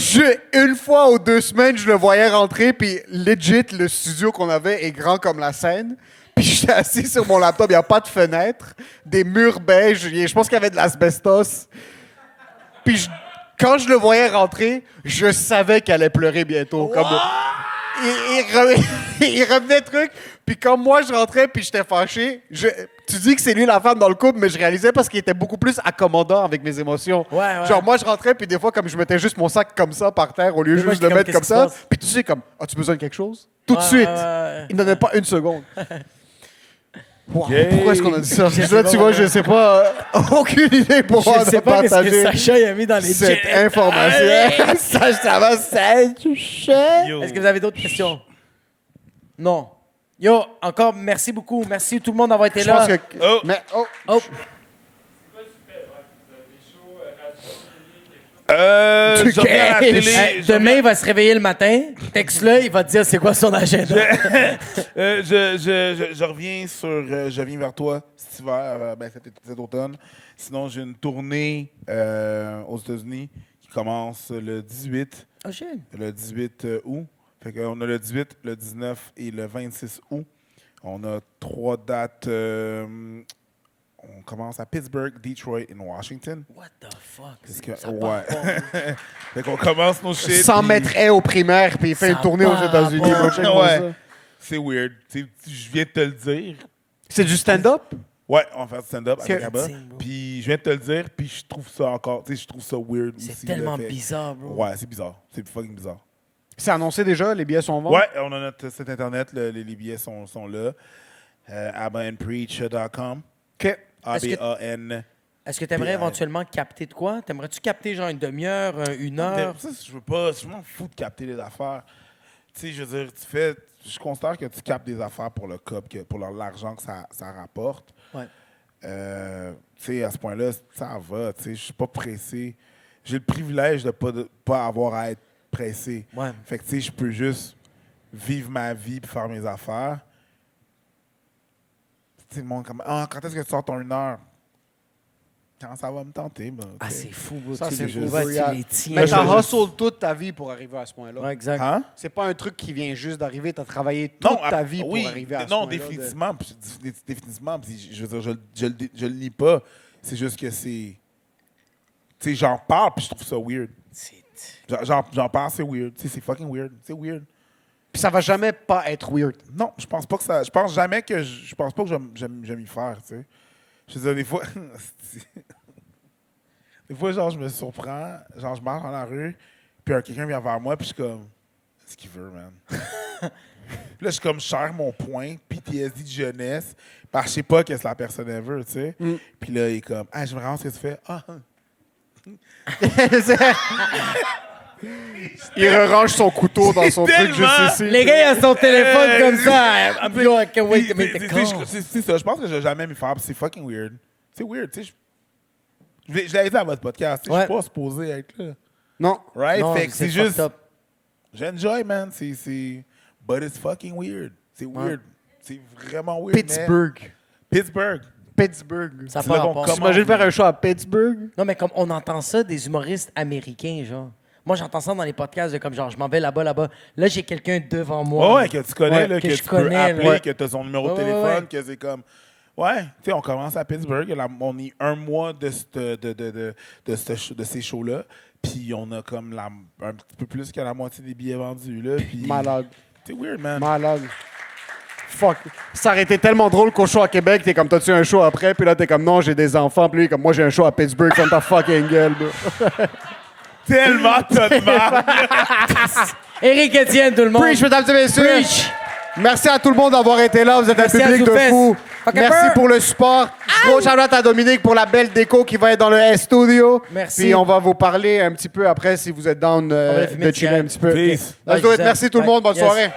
une fois ou 2 semaines, je le voyais rentrer, puis legit, le studio qu'on avait est grand comme la scène. Puis j'étais assis sur mon laptop, il n'y a pas de fenêtre, des murs beiges, je pense qu'il y avait de l'asbestos. Puis quand je le voyais rentrer, je savais qu'elle allait pleurer bientôt. Comme, il revenait truc, puis Puis comme moi, je rentrais puis j'étais fâché, tu dis que c'est lui la femme dans le couple, mais je réalisais parce qu'il était beaucoup plus accommodant avec mes émotions. Ouais. Genre, moi, je rentrais puis des fois, comme je mettais juste mon sac comme ça par terre au lieu Mais moi, juste de le j'étais mettre comme, comme ça, qu'est-ce qui se passe? puis tu sais, comme, as-tu besoin de quelque chose? Tout de Ouais, suite. ouais. Il ne donnait pas une seconde. Wow, Gay. pourquoi est-ce qu'on a dit ça? Je sais Là, pas, tu vois, ouais. je sais pas. Aucune idée pour Je sais pas qu'est-ce que partager Sacha il a mis dans les cette chats. information. Ça va, Sacha. Yo. Est-ce que vous avez d'autres questions? Non. Yo, encore merci beaucoup. Merci tout le monde d'avoir été Je là. pense que. Oh. Mais, oh. Oh, Je reviens à la télé. demain, il va se réveiller le matin. Texte-le, il va te dire c'est quoi son agenda. Je reviens je viens vers toi cet hiver, cet automne. Sinon, j'ai une tournée aux États-Unis qui commence le 18. Oh shit. Le 18 août. Fait qu'on a le 18, le 19 et le 26 août. On a 3 dates. On commence à Pittsburgh, Detroit et Washington. What the fuck? Parce que, Ça part ouais. pas. Fait qu'on commence nos shit. 100 puis- mètres haies au primaire, puis il fait Ça une tournée aux part États-Unis. pas. Moi, check-moi ça. Ouais. C'est weird. Je viens de te le dire. C'est du stand-up? Ouais, on va faire du stand-up C'est- avec Abba. Puis je viens de te le dire, puis je trouve ça encore, je trouve ça weird aussi. C'est tellement le fait. bizarre, bro. Ouais, c'est bizarre. C'est fucking bizarre. C'est annoncé déjà, les billets sont vendus? Ouais, on a notre site internet, les billets sont là. AbbaandPreach.com. OK. ABAN. Est-ce que tu aimerais éventuellement capter de quoi? T'aimerais-tu capter genre une demi-heure, une heure? Ça, je veux pas, je suis vraiment fou de capter les affaires. Tu sais, je veux dire, je considère que tu captes des affaires pour le COP, pour l'argent que ça rapporte. Ouais. Tu sais, à ce point-là, ça va. Tu sais, je suis pas pressé. J'ai le privilège de pas avoir à être pressé. Ouais. Fait que, tu sais, je peux juste vivre ma vie et faire mes affaires. Tu sais, le monde comme, quand est-ce que tu sors ton 1 heure? Quand ça va me tenter, ben, Ah, tu sais. c'est fou, bro. Ça, Tu c'est les fou. vois, Regarde. tu les tiens. Mais t'as là. hustle toute ta vie pour arriver à ce point-là. Ouais, exact. Hein? C'est pas un truc qui vient juste d'arriver. T'as travaillé toute ta vie pour arriver à ce point-là. Non, définitivement. Définitivement. Puis je veux dire, je le nie pas. C'est juste que c'est... Tu sais, j'en parle, puis je trouve ça weird. J'en parle, c'est weird. Tu sais, c'est fucking weird. C'est weird. Puis ça va jamais pas être weird. Non, je pense pas que ça... Je pense jamais que... Je pense pas que je vais m'y faire, tu sais. Je veux dire, des fois... des fois, genre, je me surprends. Genre, je marche dans la rue, puis quelqu'un vient vers moi, puis je suis comme... Qu'est-ce qu'il veut, man? Puis là, je suis comme, je serre mon point, PTSD de jeunesse, parce que je sais pas qu'est-ce que la personne elle veut, tu sais. Puis là, il est comme, ah, j'aimerais vraiment ce que tu fais. Ah, Il rerange son couteau dans son truc Tellement. juste ici. Les gars, ils ont son téléphone comme ça. Yo, I can't wait to make the call. C'est ça, je pense que je vais jamais m'y faire, puis c'est fucking weird. C'est weird, tu sais. Je l'ai dit à votre podcast, tu sais, je suis pas supposé être là. Non. Right? Non, Fait que c'est fucked juste. up. J'enjoy, man. But it's fucking weird. C'est weird. C'est vraiment weird. Pittsburgh. Man. Pittsburgh. Pittsburgh. Ça C'est là part qu'on pas. commence. T'imagines faire un show à Pittsburgh? Non, mais comme on entend ça des humoristes américains, genre. Moi, j'entends ça dans les podcasts de comme genre, je m'en vais là-bas. Là, j'ai quelqu'un devant moi. Ouais, que tu connais, Ouais, là, que que je tu peux connais, appeler, là. que tu as son numéro de Ouais, ouais, téléphone, ouais. que c'est comme. Ouais, tu sais, on commence à Pittsburgh. On est 1 mois de ces shows-là. Puis on a comme un petit peu plus que la moitié des billets vendus. Là, puis Malade. c'est weird, man. Malade. Fuck. Ça aurait été tellement drôle qu'au show à Québec, t'es comme, t'as-tu un show après? Puis là, t'es comme, non, j'ai des enfants. Puis lui, comme, moi, j'ai un show à Pittsburgh. Ferme ta fucking gueule, bro. Tellement t'as de mal. Éric Etienne, tout le monde. Preach, mesdames et messieurs. Preach. Merci à tout le monde d'avoir été là. Vous êtes Merci un à public de Zoufès. fous. Fuck Merci peur. pour le support. Gros shout-out à Dominique pour la belle déco qui va être dans le S-Studio. Merci. Puis on va vous parler un petit peu après si vous êtes down va la fumer de de chiller cigarette. un petit peu. Peace. Let's do it. Merci tout le monde. Bonne Yes. soirée.